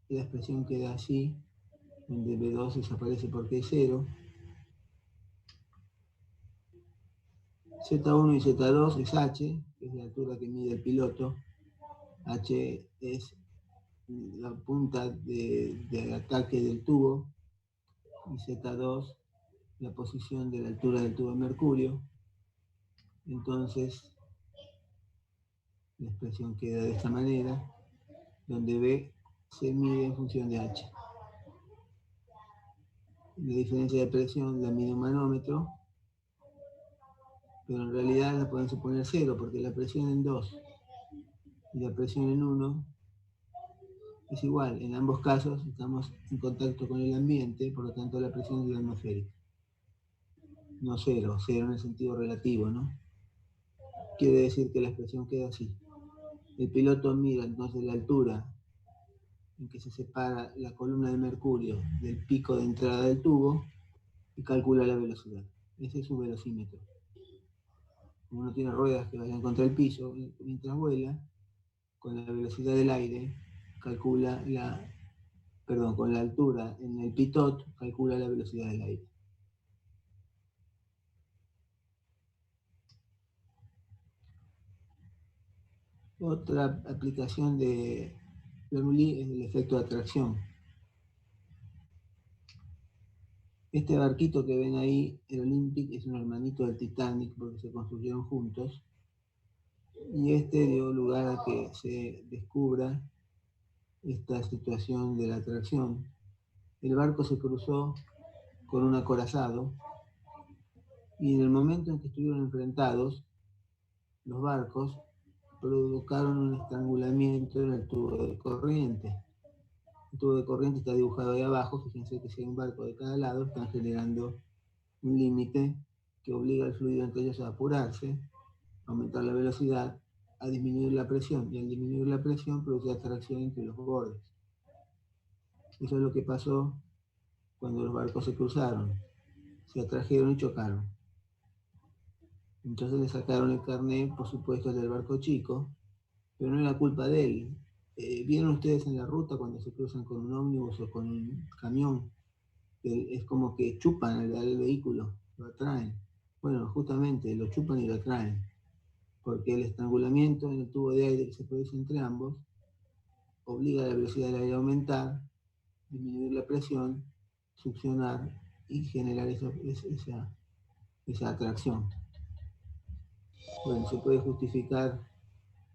[SPEAKER 1] la expresión queda así, donde B2 desaparece porque es 0. Z1 y Z2 es H, que es la altura que mide el piloto. H es la punta de ataque del tubo, y Z2 la posición de la altura del tubo de mercurio. Entonces la expresión queda de esta manera, donde B se mide en función de H. La diferencia de presión la mide un manómetro, pero en realidad la pueden suponer 0, porque la presión en 2 y la presión en 1 es igual. En ambos casos estamos en contacto con el ambiente, por lo tanto la presión es la atmosférica. No 0 en el sentido relativo, ¿no? Quiere decir que la expresión queda así. El piloto mira entonces la altura en que se separa la columna de mercurio del pico de entrada del tubo y calcula la velocidad. Ese es su velocímetro. Como no tiene ruedas que vayan contra el piso, mientras vuela, con la velocidad del aire, calcula con la altura en el pitot, calcula la velocidad del aire. Otra aplicación de Bernoulli es el efecto de atracción. Este barquito que ven ahí, el Olympic, es un hermanito del Titanic porque se construyeron juntos. Y este dio lugar a que se descubra esta situación de la atracción. El barco se cruzó con un acorazado y en el momento en que estuvieron enfrentados, los barcos provocaron un estrangulamiento en el tubo de corriente. El tubo de corriente está dibujado ahí abajo. Fíjense que si hay un barco de cada lado, están generando un límite que obliga al fluido entre ellos a apurarse, a aumentar la velocidad, a disminuir la presión, y al disminuir la presión produce atracción entre los bordes. Eso es lo que pasó cuando los barcos se cruzaron, se atrajeron y chocaron. Entonces le sacaron el carnet, por supuesto, del barco chico, pero no era culpa de él. ¿Vieron ustedes en la ruta cuando se cruzan con un ómnibus o con un camión? Es como que chupan al vehículo, lo atraen. Bueno, justamente lo chupan y lo atraen, porque el estrangulamiento en el tubo de aire que se produce entre ambos obliga a la velocidad del aire a aumentar, disminuir la presión, succionar y generar esa atracción. Bueno, se puede justificar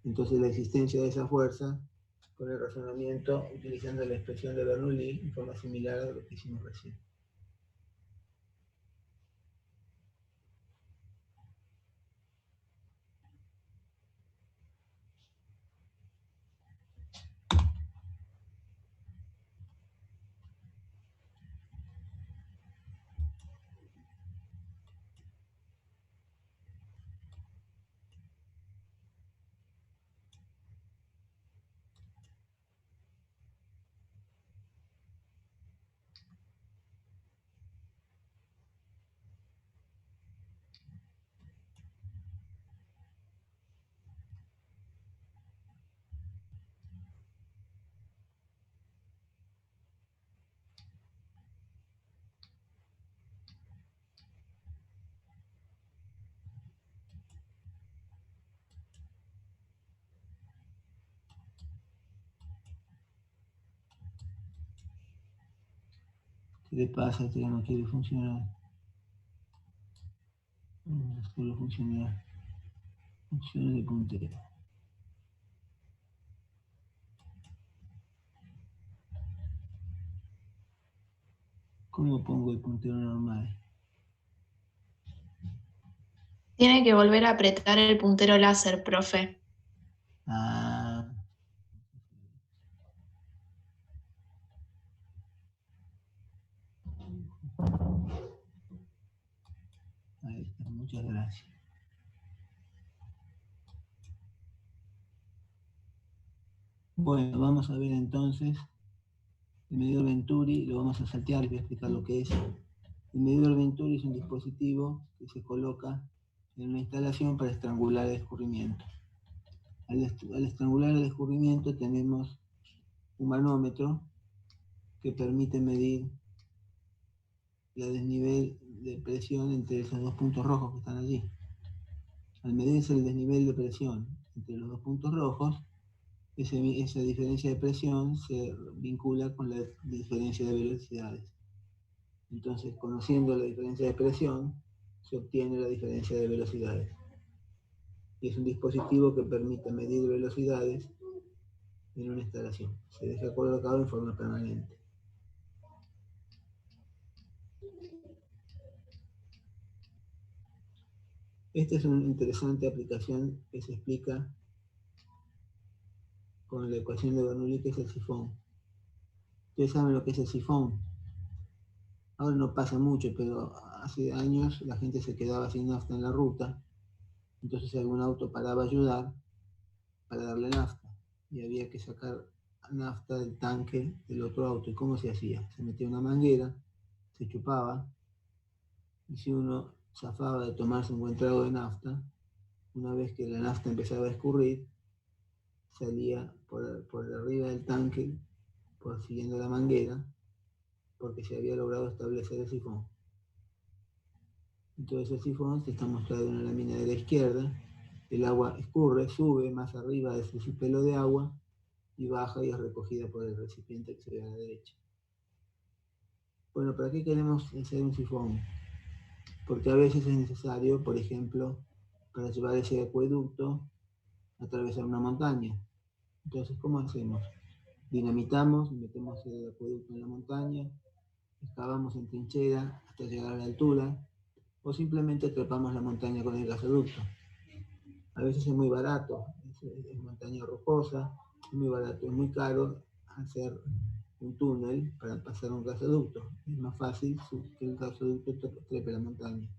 [SPEAKER 1] entonces la existencia de esa fuerza con el razonamiento utilizando la expresión de Bernoulli en forma similar a lo que hicimos recién. ¿Qué le pasa? Esto ya no quiere funcionar. Solo funcionar. Funciones de puntero. ¿Cómo pongo el puntero normal?
[SPEAKER 3] Tiene que volver a apretar el puntero láser, profe.
[SPEAKER 1] Ah. Ahí está, muchas gracias. Bueno, vamos a ver entonces el medidor Venturi, lo vamos a saltear y voy a explicar lo que es. El medidor Venturi es un dispositivo que se coloca en una instalación para estrangular el escurrimiento. Al estrangular el escurrimiento tenemos un manómetro que permite medir el desnivel de presión entre esos dos puntos rojos que están allí. Al medirse el desnivel de presión entre los dos puntos rojos, esa diferencia de presión se vincula con la diferencia de velocidades. Entonces, conociendo la diferencia de presión, se obtiene la diferencia de velocidades. Y es un dispositivo que permite medir velocidades en una instalación. Se deja colocado en forma permanente. Esta es una interesante aplicación que se explica con la ecuación de Bernoulli, que es el sifón. Ustedes saben lo que es el sifón. Ahora no pasa mucho, pero hace años la gente se quedaba sin nafta en la ruta, entonces algún auto paraba a ayudar para darle nafta, y había que sacar nafta del tanque del otro auto. ¿Y cómo se hacía? Se metía una manguera, se chupaba, y si uno zafaba de tomarse un buen trago de nafta, una vez que la nafta empezaba a escurrir, salía por arriba del tanque, siguiendo la manguera, porque se había logrado establecer el sifón. Entonces el sifón está mostrado en la lámina de la izquierda. El agua escurre, sube más arriba de su pelo de agua y baja y es recogida por el recipiente que se ve a la derecha. Bueno, ¿para qué queremos hacer un sifón? Porque a veces es necesario, por ejemplo, para llevar ese acueducto, atravesar una montaña. Entonces, ¿cómo hacemos? Dinamitamos, metemos el acueducto en la montaña, excavamos en trinchera hasta llegar a la altura, o simplemente trepamos la montaña con el gasoducto. A veces es muy barato, es montaña rocosa, es muy barato, es muy caro hacer un túnel para pasar un gasoducto. Es más fácil que el gasoducto trepe la montaña.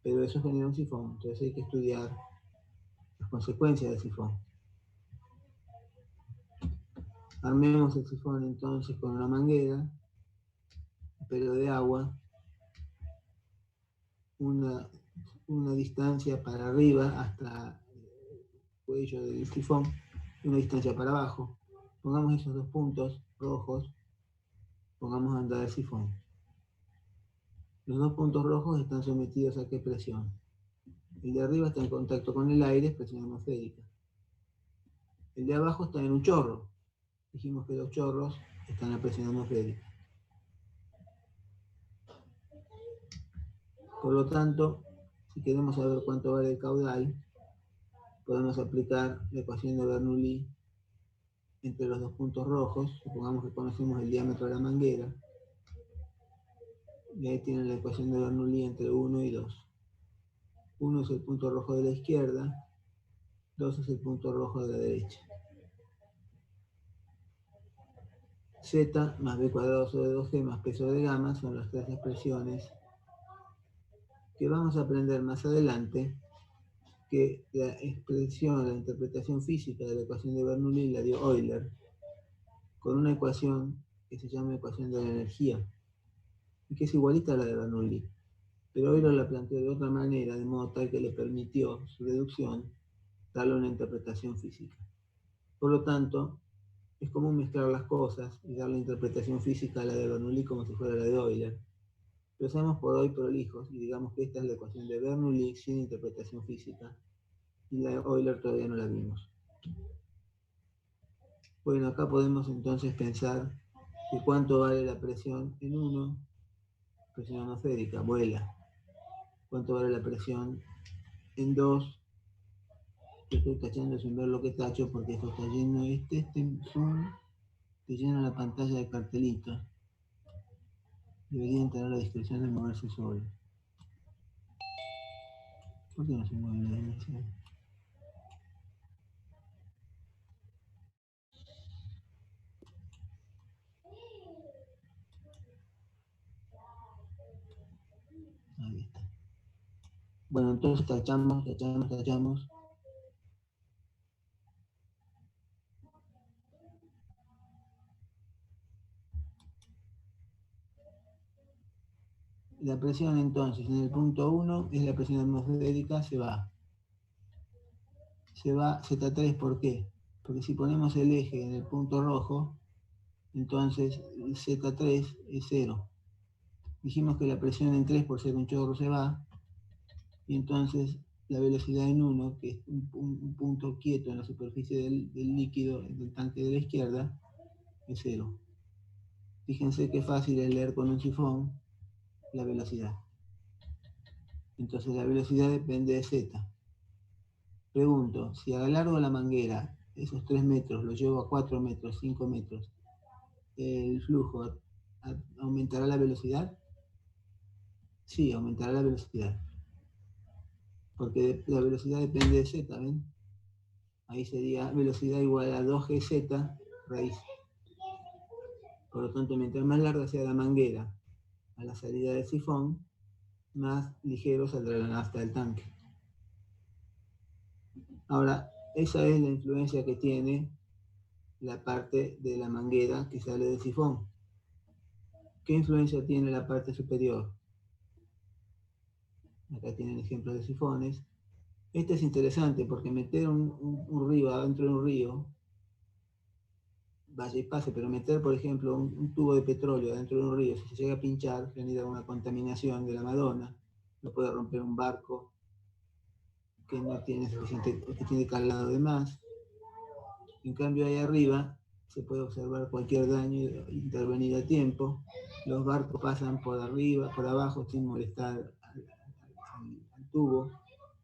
[SPEAKER 1] Pero eso genera un sifón, entonces hay que estudiar las consecuencias del sifón. Armemos el sifón entonces con una manguera, un pelo de agua, una distancia para arriba hasta el cuello del sifón y una distancia para abajo. Pongamos esos dos puntos rojos, pongamos a andar el sifón. Los dos puntos rojos están sometidos a ¿qué presión? El de arriba está en contacto con el aire, es presión atmosférica. El de abajo está en un chorro. Dijimos que los chorros están a presión atmosférica. Por lo tanto, si queremos saber cuánto vale el caudal, podemos aplicar la ecuación de Bernoulli entre los dos puntos rojos. Supongamos que conocemos el diámetro de la manguera. Y ahí tienen la ecuación de Bernoulli entre 1 y 2. 1 es el punto rojo de la izquierda, 2 es el punto rojo de la derecha. Z más B cuadrado sobre 2G más peso de gamma son las tres expresiones que vamos a aprender más adelante, que la expresión, la interpretación física de la ecuación de Bernoulli la dio Euler, con una ecuación que se llama ecuación de la energía, y que es igualita a la de Bernoulli, pero Euler la planteó de otra manera, de modo tal que le permitió su deducción darle una interpretación física. Por lo tanto, es común mezclar las cosas y dar la interpretación física a la de Bernoulli como si fuera la de Euler. Pero seamos por hoy prolijos y digamos que esta es la ecuación de Bernoulli sin interpretación física, y la de Euler todavía no la vimos. Bueno, acá podemos entonces pensar que cuánto vale la presión en 1, presión atmosférica, vuela. Cuánto vale la presión en 2, yo estoy tachando sin ver lo que tacho porque esto está lleno, este zoom te llena la pantalla de cartelitos. Deberían tener la discreción de moverse solo. ¿Por qué no se mueven las dimensiones? Bueno, entonces tachamos. La presión entonces en el punto 1 es la presión atmosférica, se va Z3, ¿por qué? Porque si ponemos el eje en el punto rojo, entonces Z3 es 0. Dijimos que la presión en 3 por ser un chorro se va, y entonces la velocidad en 1, que es un punto quieto en la superficie del líquido, del tanque de la izquierda, es 0. Fíjense qué fácil es leer con un sifón la velocidad. Entonces la velocidad depende de Z. Pregunto, si alargo la manguera, esos 3 metros, lo llevo a 4 metros, 5 metros, ¿el flujo aumentará la velocidad? Sí, aumentará la velocidad. Porque la velocidad depende de Z, ¿ven? Ahí sería velocidad igual a 2GZ raíz. Por lo tanto, mientras más larga sea la manguera a la salida del sifón, más ligero saldrá la nafta del tanque. Ahora, esa es la influencia que tiene la parte de la manguera que sale del sifón. ¿Qué influencia tiene la parte superior? Acá tienen ejemplos de sifones. Este es interesante porque meter un río adentro de un río, vaya y pase, pero meter, por ejemplo, un tubo de petróleo dentro de un río, si se llega a pinchar, genera una contaminación de la Madonna, no puede romper un barco que no tiene suficiente, que tiene calado de más. En cambio, ahí arriba se puede observar cualquier daño intervenir a tiempo. Los barcos pasan por arriba, por abajo, sin molestar al tubo.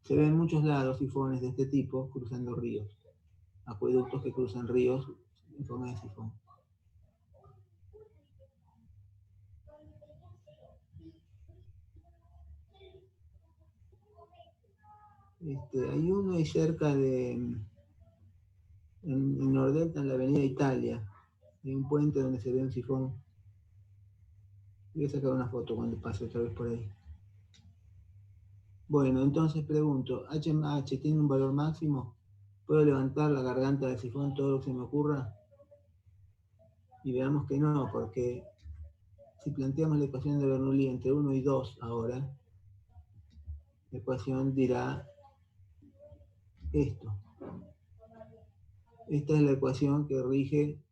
[SPEAKER 1] Se ven en muchos lados sifones de este tipo cruzando ríos, acueductos que cruzan ríos en forma de sifón. Hay uno ahí cerca de, en Nordelta, en la avenida Italia, hay un puente donde se ve un sifón. Voy a sacar una foto cuando pase otra vez por ahí. Bueno, entonces pregunto, ¿HMH tiene un valor máximo? ¿Puedo levantar la garganta del sifón todo lo que se me ocurra? Y veamos que no, porque si planteamos la ecuación de Bernoulli entre 1 y 2 ahora, la ecuación dirá esto. Esta es la ecuación que rige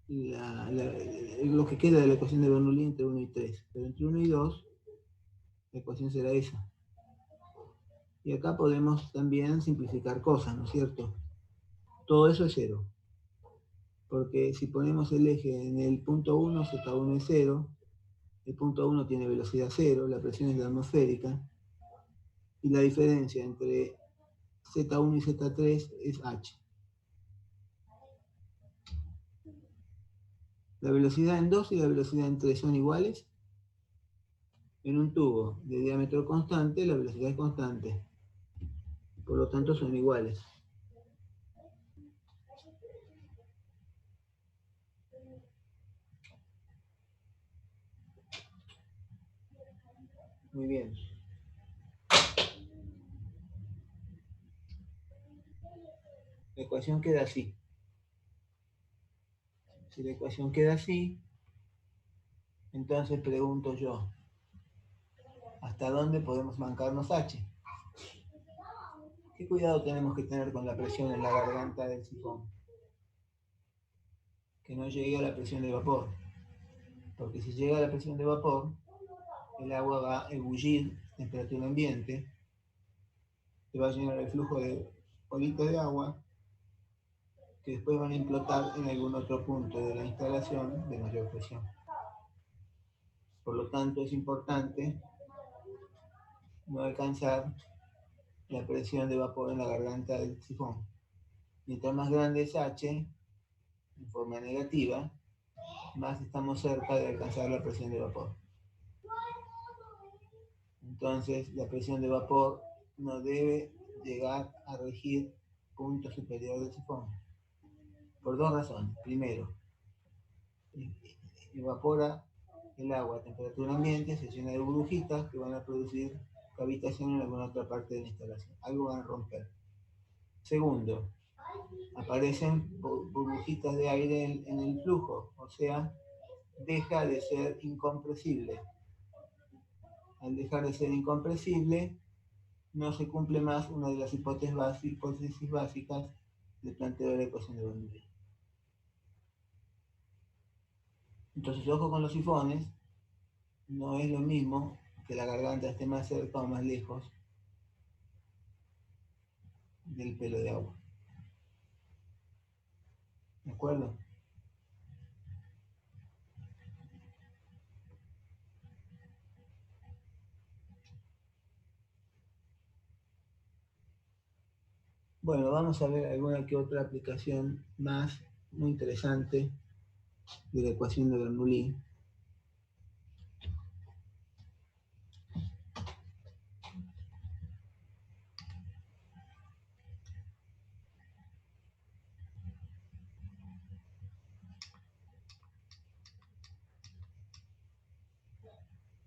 [SPEAKER 1] lo que queda de la ecuación de Bernoulli entre 1 y 3. Pero entre 1 y 2, la ecuación será esa. Y acá podemos también simplificar cosas, ¿no es cierto? Todo eso es 0. Porque si ponemos el eje en el punto 1, Z1 es 0, el punto 1 tiene velocidad 0, la presión es la atmosférica, y la diferencia entre Z1 y Z3 es H. La velocidad en 2 y la velocidad en 3 son iguales. En un tubo de diámetro constante, la velocidad es constante. Por lo tanto, son iguales. Muy bien. La ecuación queda así. Si la ecuación queda así, entonces pregunto yo, ¿hasta dónde podemos mancarnos H? ¿Qué cuidado tenemos que tener con la presión en la garganta del sifón? Que no llegue a la presión de vapor. Porque si llega a la presión de vapor, el agua va a ebullir a temperatura ambiente, se va a llenar el flujo de bolitas de agua que después van a implotar en algún otro punto de la instalación de mayor presión. Por lo tanto, es importante no alcanzar la presión de vapor en la garganta del sifón. Mientras más grande es H, en forma negativa, más estamos cerca de alcanzar la presión de vapor. Entonces, la presión de vapor no debe llegar a regir punto superior del sifón. Por dos razones. Primero, evapora el agua a temperatura ambiente, se llena de burbujitas que van a producir cavitación en alguna otra parte de la instalación. Algo van a romper. Segundo, aparecen burbujitas de aire en el flujo, o sea, deja de ser incompresible. Al dejar de ser incompresible, no se cumple más una de las hipótesis básicas del planteo de la ecuación de Bernoulli. Entonces, ojo con los sifones, no es lo mismo que la garganta esté más cerca o más lejos del pelo de agua. ¿De acuerdo? Bueno, vamos a ver alguna que otra aplicación más muy interesante de la ecuación de Bernoulli.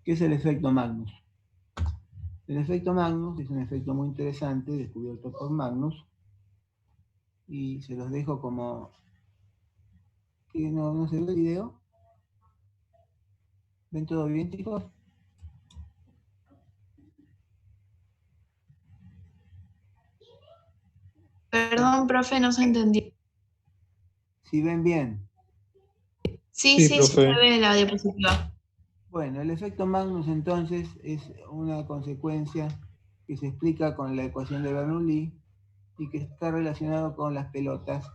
[SPEAKER 1] ¿Qué es el efecto Magnus? El efecto Magnus es un efecto muy interesante descubierto por Magnus y se los dejo como... ¿Que no se ve el video? ¿Ven todo bien, chicos?
[SPEAKER 3] Perdón, profe, no se entendió.
[SPEAKER 1] Si ven bien.
[SPEAKER 3] Sí,
[SPEAKER 6] Sí,
[SPEAKER 3] sí,
[SPEAKER 6] profe.
[SPEAKER 3] se ve la diapositiva.
[SPEAKER 1] Bueno, el efecto Magnus entonces es una consecuencia que se explica con la ecuación de Bernoulli y que está relacionado con las pelotas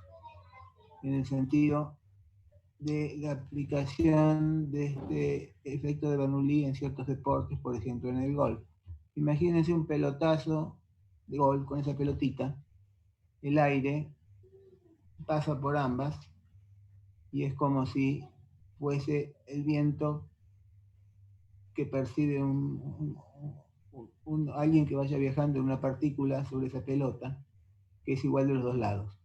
[SPEAKER 1] en el sentido de la aplicación de este efecto de Bernoulli en ciertos deportes, por ejemplo en el golf. Imagínense un pelotazo de golf con esa pelotita, el aire pasa por ambas y es como si fuese el viento que percibe alguien que vaya viajando en una partícula sobre esa pelota, que es igual de los dos lados.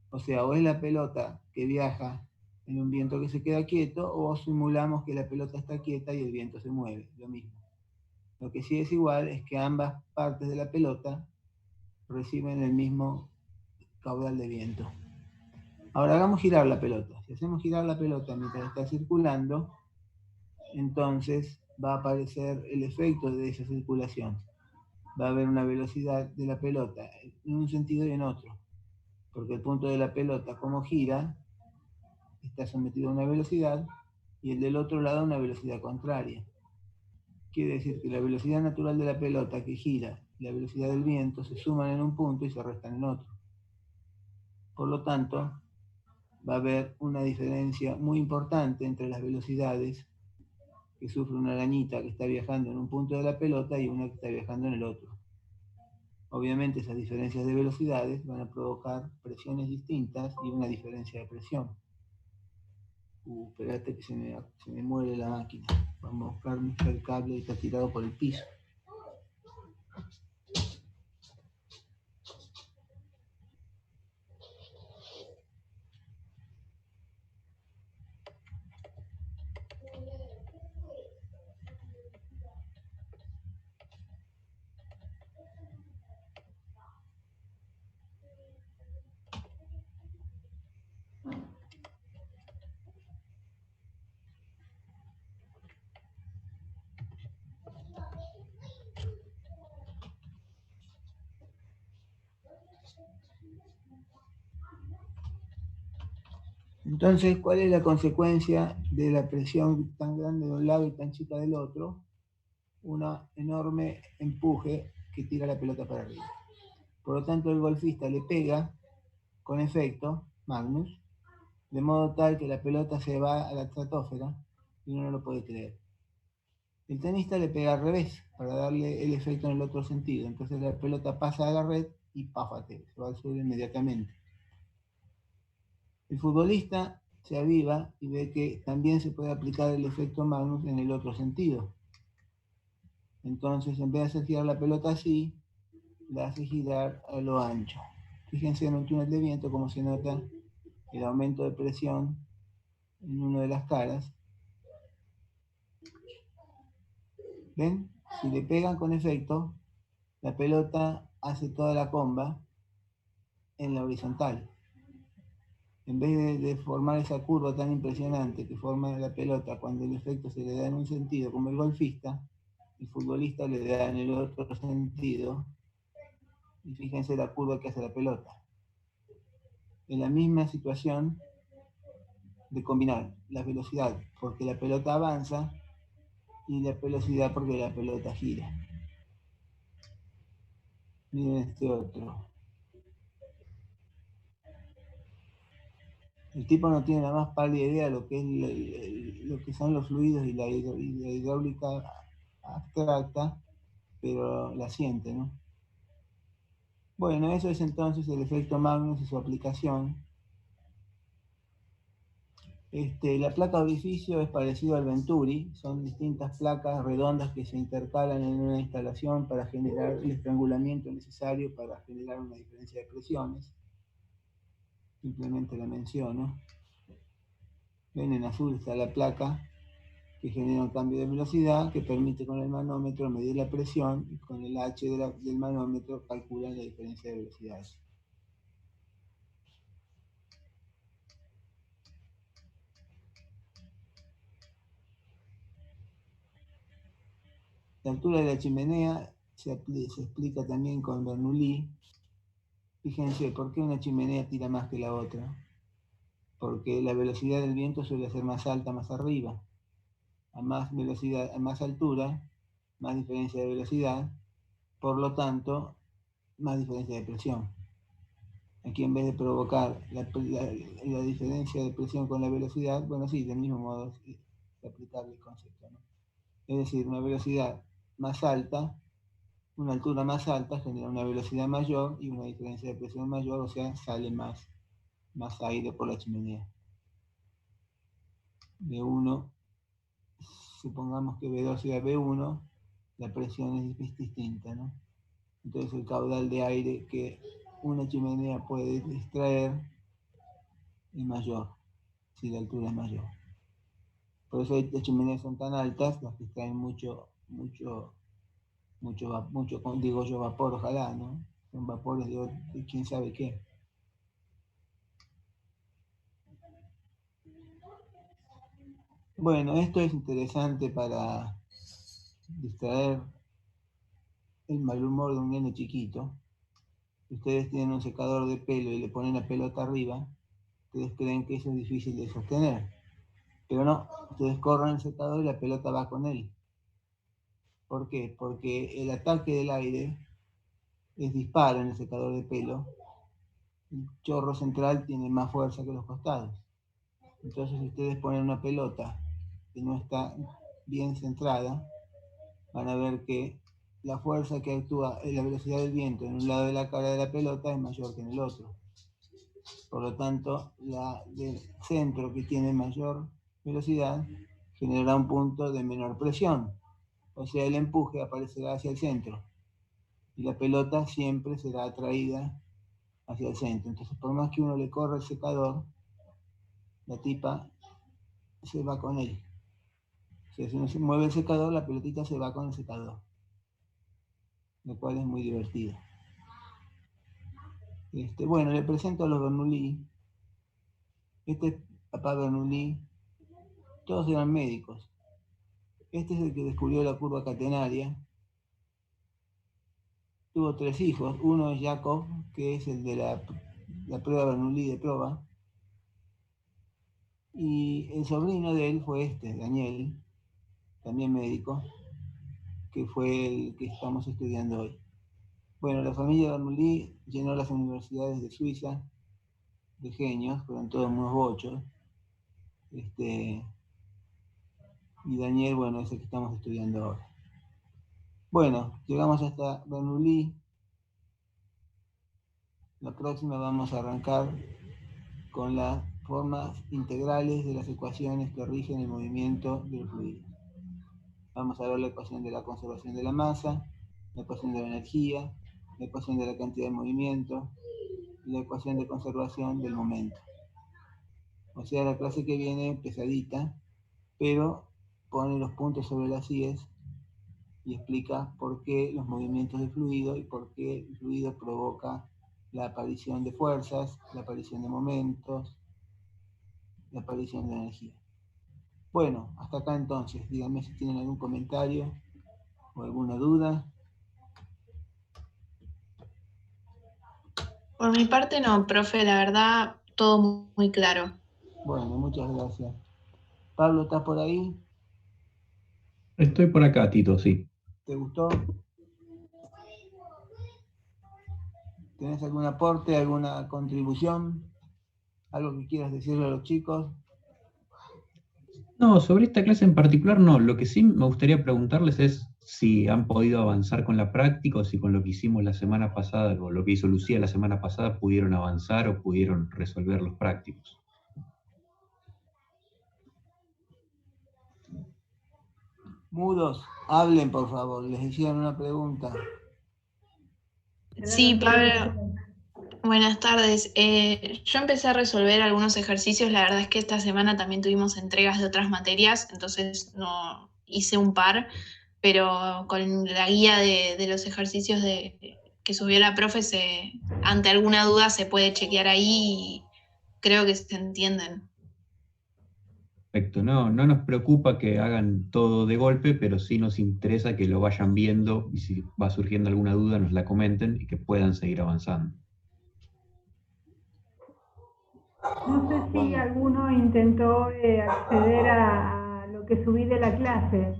[SPEAKER 1] O sea, o es la pelota que viaja en un viento que se queda quieto, o simulamos que la pelota está quieta y el viento se mueve, lo mismo. Lo que sí es igual es que ambas partes de la pelota reciben el mismo caudal de viento. Ahora hagamos girar la pelota. Si hacemos girar la pelota mientras está circulando, entonces va a aparecer el efecto de esa circulación. Va a haber una velocidad de la pelota en un sentido y en otro, porque el punto de la pelota, como gira, está sometido a una velocidad y el del otro lado a una velocidad contraria. Quiere decir que la velocidad natural de la pelota que gira y la velocidad del viento se suman en un punto y se restan en otro. Por lo tanto, va a haber una diferencia muy importante entre las velocidades que sufre una arañita que está viajando en un punto de la pelota y una que está viajando en el otro. Obviamente esas diferencias de velocidades van a provocar presiones distintas y una diferencia de presión. Espérate que se me muere la máquina. Vamos a buscar el cable y está tirado por el piso. Entonces, ¿cuál es la consecuencia de la presión tan grande de un lado y tan chica del otro? Un enorme empuje que tira la pelota para arriba. Por lo tanto, el golfista le pega con efecto, Magnus, de modo tal que la pelota se va a la estratosfera y uno no lo puede creer. El tenista le pega al revés para darle el efecto en el otro sentido. Entonces la pelota pasa a la red y páfate, se va al suelo inmediatamente. El futbolista se aviva y ve que también se puede aplicar el efecto Magnus en el otro sentido. Entonces, en vez de hacer girar la pelota así, la hace girar a lo ancho. Fíjense en un túnel de viento cómo se nota el aumento de presión en una de las caras. ¿Ven? Si le pegan con efecto, la pelota hace toda la comba en la horizontal. En vez de formar esa curva tan impresionante que forma la pelota cuando el efecto se le da en un sentido como el golfista, el futbolista le da en el otro sentido, y fíjense la curva que hace la pelota. En la misma situación de combinar la velocidad porque la pelota avanza y la velocidad porque la pelota gira. Miren este otro. El tipo no tiene la más pálida idea de lo que es lo que son los fluidos y la hidráulica abstracta, pero la siente, ¿no? Bueno, eso es entonces el efecto Magnus y su aplicación. La placa de orificio es parecido al Venturi, son distintas placas redondas que se intercalan en una instalación para generar el estrangulamiento necesario para generar una diferencia de presiones. Simplemente la menciono. Ven, en azul está la placa que genera un cambio de velocidad que permite con el manómetro medir la presión y con el H del manómetro calculan la diferencia de velocidades. La altura de la chimenea se explica también con Bernoulli. Fíjense, ¿por qué una chimenea tira más que la otra? Porque la velocidad del viento suele ser más alta más arriba. A más velocidad, a más altura, más diferencia de velocidad, por lo tanto, más diferencia de presión. Aquí en vez de provocar la diferencia de presión con la velocidad, bueno, sí, del mismo modo es aplicable el concepto, ¿no? Es decir, una velocidad más alta, una altura más alta genera una velocidad mayor y una diferencia de presión mayor, o sea, sale más aire por la chimenea. B1, supongamos que B2 sea B1, la presión es distinta, ¿no? Entonces el caudal de aire que una chimenea puede extraer es mayor, si la altura es mayor. Por eso las chimeneas son tan altas, las que extraen mucho, digo yo, vapor, ojalá, ¿no? Son vapores de quién sabe qué. Bueno, esto es interesante para distraer el mal humor de un nene chiquito. Si ustedes tienen un secador de pelo y le ponen la pelota arriba, ustedes creen que eso es difícil de sostener. Pero no, ustedes corren el secador y la pelota va con él. ¿Por qué? Porque el ataque del aire es disparo en el secador de pelo. El chorro central tiene más fuerza que los costados. Entonces, si ustedes ponen una pelota que no está bien centrada, van a ver que la fuerza que actúa en la velocidad del viento en un lado de la cara de la pelota es mayor que en el otro. Por lo tanto, la del centro, que tiene mayor velocidad, generará un punto de menor presión. O sea, el empuje aparecerá hacia el centro. Y la pelota siempre será atraída hacia el centro. Entonces, por más que uno le corra el secador, la tipa se va con él. O sea, si uno se mueve el secador, la pelotita se va con el secador. Lo cual es muy divertido. Bueno, le presento a los Bernoulli. Este es papá Bernoulli. Todos eran médicos. Este es el que descubrió la curva catenaria. Tuvo 3 hijos. Uno es Jacob, que es el de la prueba Bernoulli de proba. Y el sobrino de él fue Daniel, también médico, que fue el que estamos estudiando hoy. Bueno, la familia Bernoulli llenó las universidades de Suiza de genios, fueron todos unos bochos. Y Daniel, bueno, es el que estamos estudiando ahora. Bueno, llegamos hasta Bernoulli. La próxima vamos a arrancar con las formas integrales de las ecuaciones que rigen el movimiento del fluido. Vamos a ver la ecuación de la conservación de la masa, la ecuación de la energía, la ecuación de la cantidad de movimiento y la ecuación de conservación del momento. O sea, la clase que viene pesadita, pero pone los puntos sobre las IES y explica por qué los movimientos de fluido y por qué el fluido provoca la aparición de fuerzas, la aparición de momentos, la aparición de energía. Bueno, hasta acá entonces. Díganme si tienen algún comentario o alguna duda.
[SPEAKER 3] Por mi parte no, profe, la verdad, todo muy claro.
[SPEAKER 1] Bueno, muchas gracias. Pablo, ¿estás por ahí?
[SPEAKER 6] Estoy por acá, Tito, sí.
[SPEAKER 1] ¿Te gustó? ¿Tenés algún aporte, alguna contribución? ¿Algo que quieras decirle a los chicos?
[SPEAKER 6] No, sobre esta clase en particular no. Lo que sí me gustaría preguntarles es si han podido avanzar con la práctica o si con lo que hicimos la semana pasada o lo que hizo Lucía la semana pasada pudieron avanzar o pudieron resolver los prácticos.
[SPEAKER 1] Mudos, hablen por favor, les hicieron una pregunta.
[SPEAKER 3] Sí, Pablo, buenas tardes. Yo empecé a resolver algunos ejercicios, la verdad es que esta semana también tuvimos entregas de otras materias, entonces no hice un par, pero con la guía de los ejercicios que subió la profe, ante alguna duda se puede chequear ahí y creo que se entienden.
[SPEAKER 6] Perfecto, no nos preocupa que hagan todo de golpe, pero sí nos interesa que lo vayan viendo y si va surgiendo alguna duda nos la comenten y que puedan seguir avanzando.
[SPEAKER 5] No sé si alguno intentó acceder a lo que subí de la clase.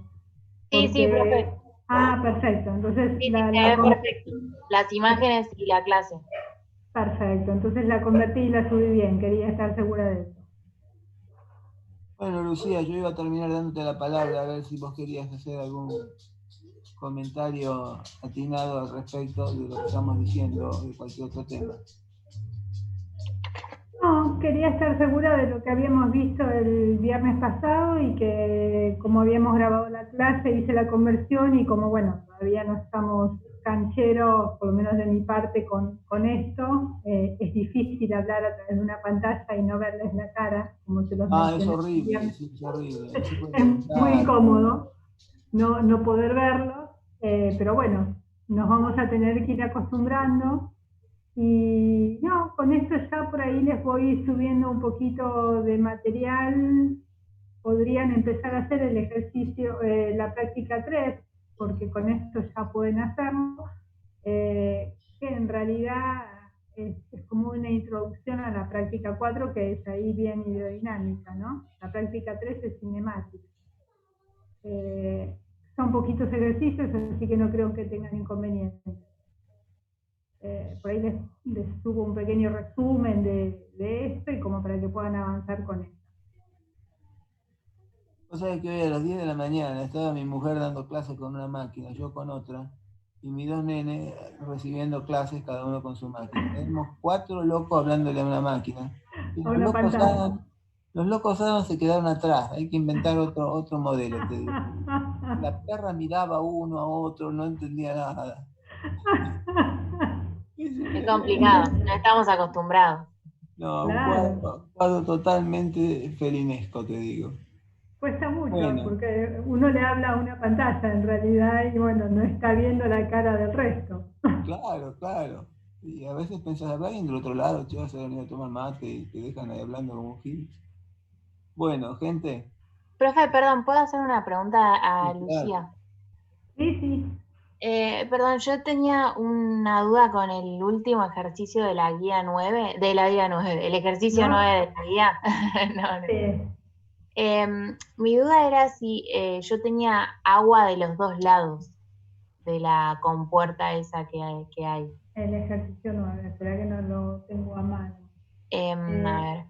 [SPEAKER 4] Sí, sí, profe.
[SPEAKER 5] Ah, perfecto. Entonces
[SPEAKER 4] Sí, se ve perfecto. Las imágenes y la clase.
[SPEAKER 5] Perfecto. Entonces la convertí y la subí bien. Quería estar segura de eso.
[SPEAKER 1] Bueno, Lucía, yo iba a terminar dándote la palabra a ver si vos querías hacer algún comentario atinado al respecto de lo que estamos diciendo o de cualquier otro tema.
[SPEAKER 5] No, quería estar segura de lo que habíamos visto el viernes pasado y que como habíamos grabado la clase hice la conversión y como bueno, todavía no estamos cancheros, por lo menos de mi parte, con esto, es difícil hablar a través de una pantalla y no verles la cara, como se los mencioné.
[SPEAKER 1] Es horrible, sí, es horrible.
[SPEAKER 5] Es muy incómodo no poder verlos, pero bueno, nos vamos a tener que ir acostumbrando. Y no, con esto ya por ahí les voy subiendo un poquito de material. Podrían empezar a hacer el ejercicio, la práctica 3, porque con esto ya pueden hacerlo, que en realidad es como una introducción a la práctica 4, que es ahí bien hidrodinámica, ¿no? La práctica 3 es cinemática. Son poquitos ejercicios, así que no creo que tengan inconvenientes. Por ahí les subo un pequeño resumen de esto y como para que puedan avanzar con esto.
[SPEAKER 1] Vos sabés que hoy a las 10 de la mañana estaba mi mujer dando clases con una máquina, yo con otra, y mis dos nenes recibiendo clases, cada uno con su máquina. Tenemos 4 locos hablándole a una máquina. Y los locos sanos se quedaron atrás, hay que inventar otro modelo, te digo. La perra miraba uno a otro, no entendía nada.
[SPEAKER 4] Es complicado, no estamos acostumbrados.
[SPEAKER 1] No,
[SPEAKER 5] Claro.
[SPEAKER 1] un cuadro totalmente felinesco, te digo.
[SPEAKER 5] Cuesta mucho,
[SPEAKER 1] Bueno.
[SPEAKER 5] porque uno le habla a una pantalla en realidad y bueno, no está viendo la cara del resto.
[SPEAKER 1] Claro, claro. Y a veces pensás, habrá alguien del otro lado, che, vas a venir a tomar mate y te dejan ahí hablando como un gil. Bueno, gente.
[SPEAKER 4] Profe, perdón, ¿puedo hacer una pregunta a
[SPEAKER 1] Sí,
[SPEAKER 4] Lucía?
[SPEAKER 1] claro.
[SPEAKER 5] Sí.
[SPEAKER 4] Perdón, yo tenía una duda con el último ejercicio de la guía 9, el ejercicio 9 de la guía. No.
[SPEAKER 5] Sí.
[SPEAKER 4] Mi duda era si yo tenía agua de los dos lados de la compuerta esa que hay.
[SPEAKER 5] El ejercicio 9, espera que no lo tengo a mano.
[SPEAKER 4] A ver.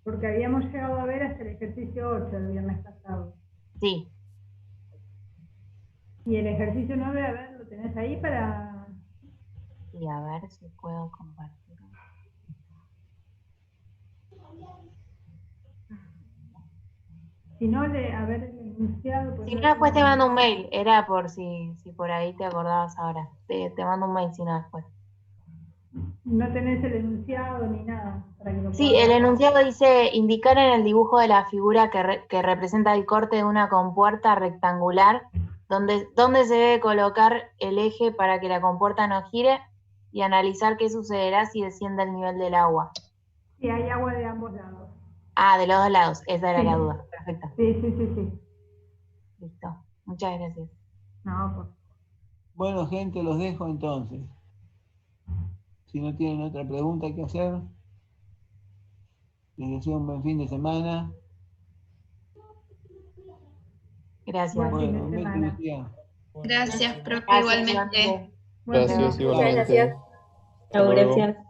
[SPEAKER 5] Porque habíamos llegado a ver hasta el ejercicio 8 el viernes pasado.
[SPEAKER 4] Sí.
[SPEAKER 5] Y el ejercicio 9, a ver, ¿lo tenés ahí para...?
[SPEAKER 4] Y a ver si puedo compartir.
[SPEAKER 5] Si no, a ver el enunciado...
[SPEAKER 4] Si no, después te mando un mail. Era por si por ahí te acordabas ahora. Te mando un mail si no después.
[SPEAKER 5] No tenés el enunciado ni nada. Para que lo
[SPEAKER 4] Sí,
[SPEAKER 5] puedas...
[SPEAKER 4] el enunciado dice indicar en el dibujo de la figura que representa el corte de una compuerta rectangular ¿Dónde se debe colocar el eje para que la compuerta no gire? Y analizar qué sucederá si desciende el nivel del agua.
[SPEAKER 5] Sí, hay agua de ambos lados.
[SPEAKER 4] Ah, de los dos lados, esa era
[SPEAKER 5] Sí.
[SPEAKER 4] la duda. Perfecto.
[SPEAKER 5] Sí.
[SPEAKER 4] Listo. Muchas gracias.
[SPEAKER 5] No, pues.
[SPEAKER 1] Bueno, gente, los dejo entonces. Si no tienen otra pregunta que hacer, les deseo un buen fin de semana.
[SPEAKER 4] Gracias.
[SPEAKER 5] Buen fin de
[SPEAKER 1] Bueno, Betty,
[SPEAKER 5] semana.
[SPEAKER 1] Lucía.
[SPEAKER 3] Gracias, profe,
[SPEAKER 4] Gracias,
[SPEAKER 3] igualmente.
[SPEAKER 4] igualmente.
[SPEAKER 5] Buen fin de
[SPEAKER 7] Gracias,
[SPEAKER 5] semana.
[SPEAKER 7] igualmente.
[SPEAKER 8] Muchas gracias.
[SPEAKER 7] Hasta
[SPEAKER 8] Chao,
[SPEAKER 7] luego.
[SPEAKER 8] gracias.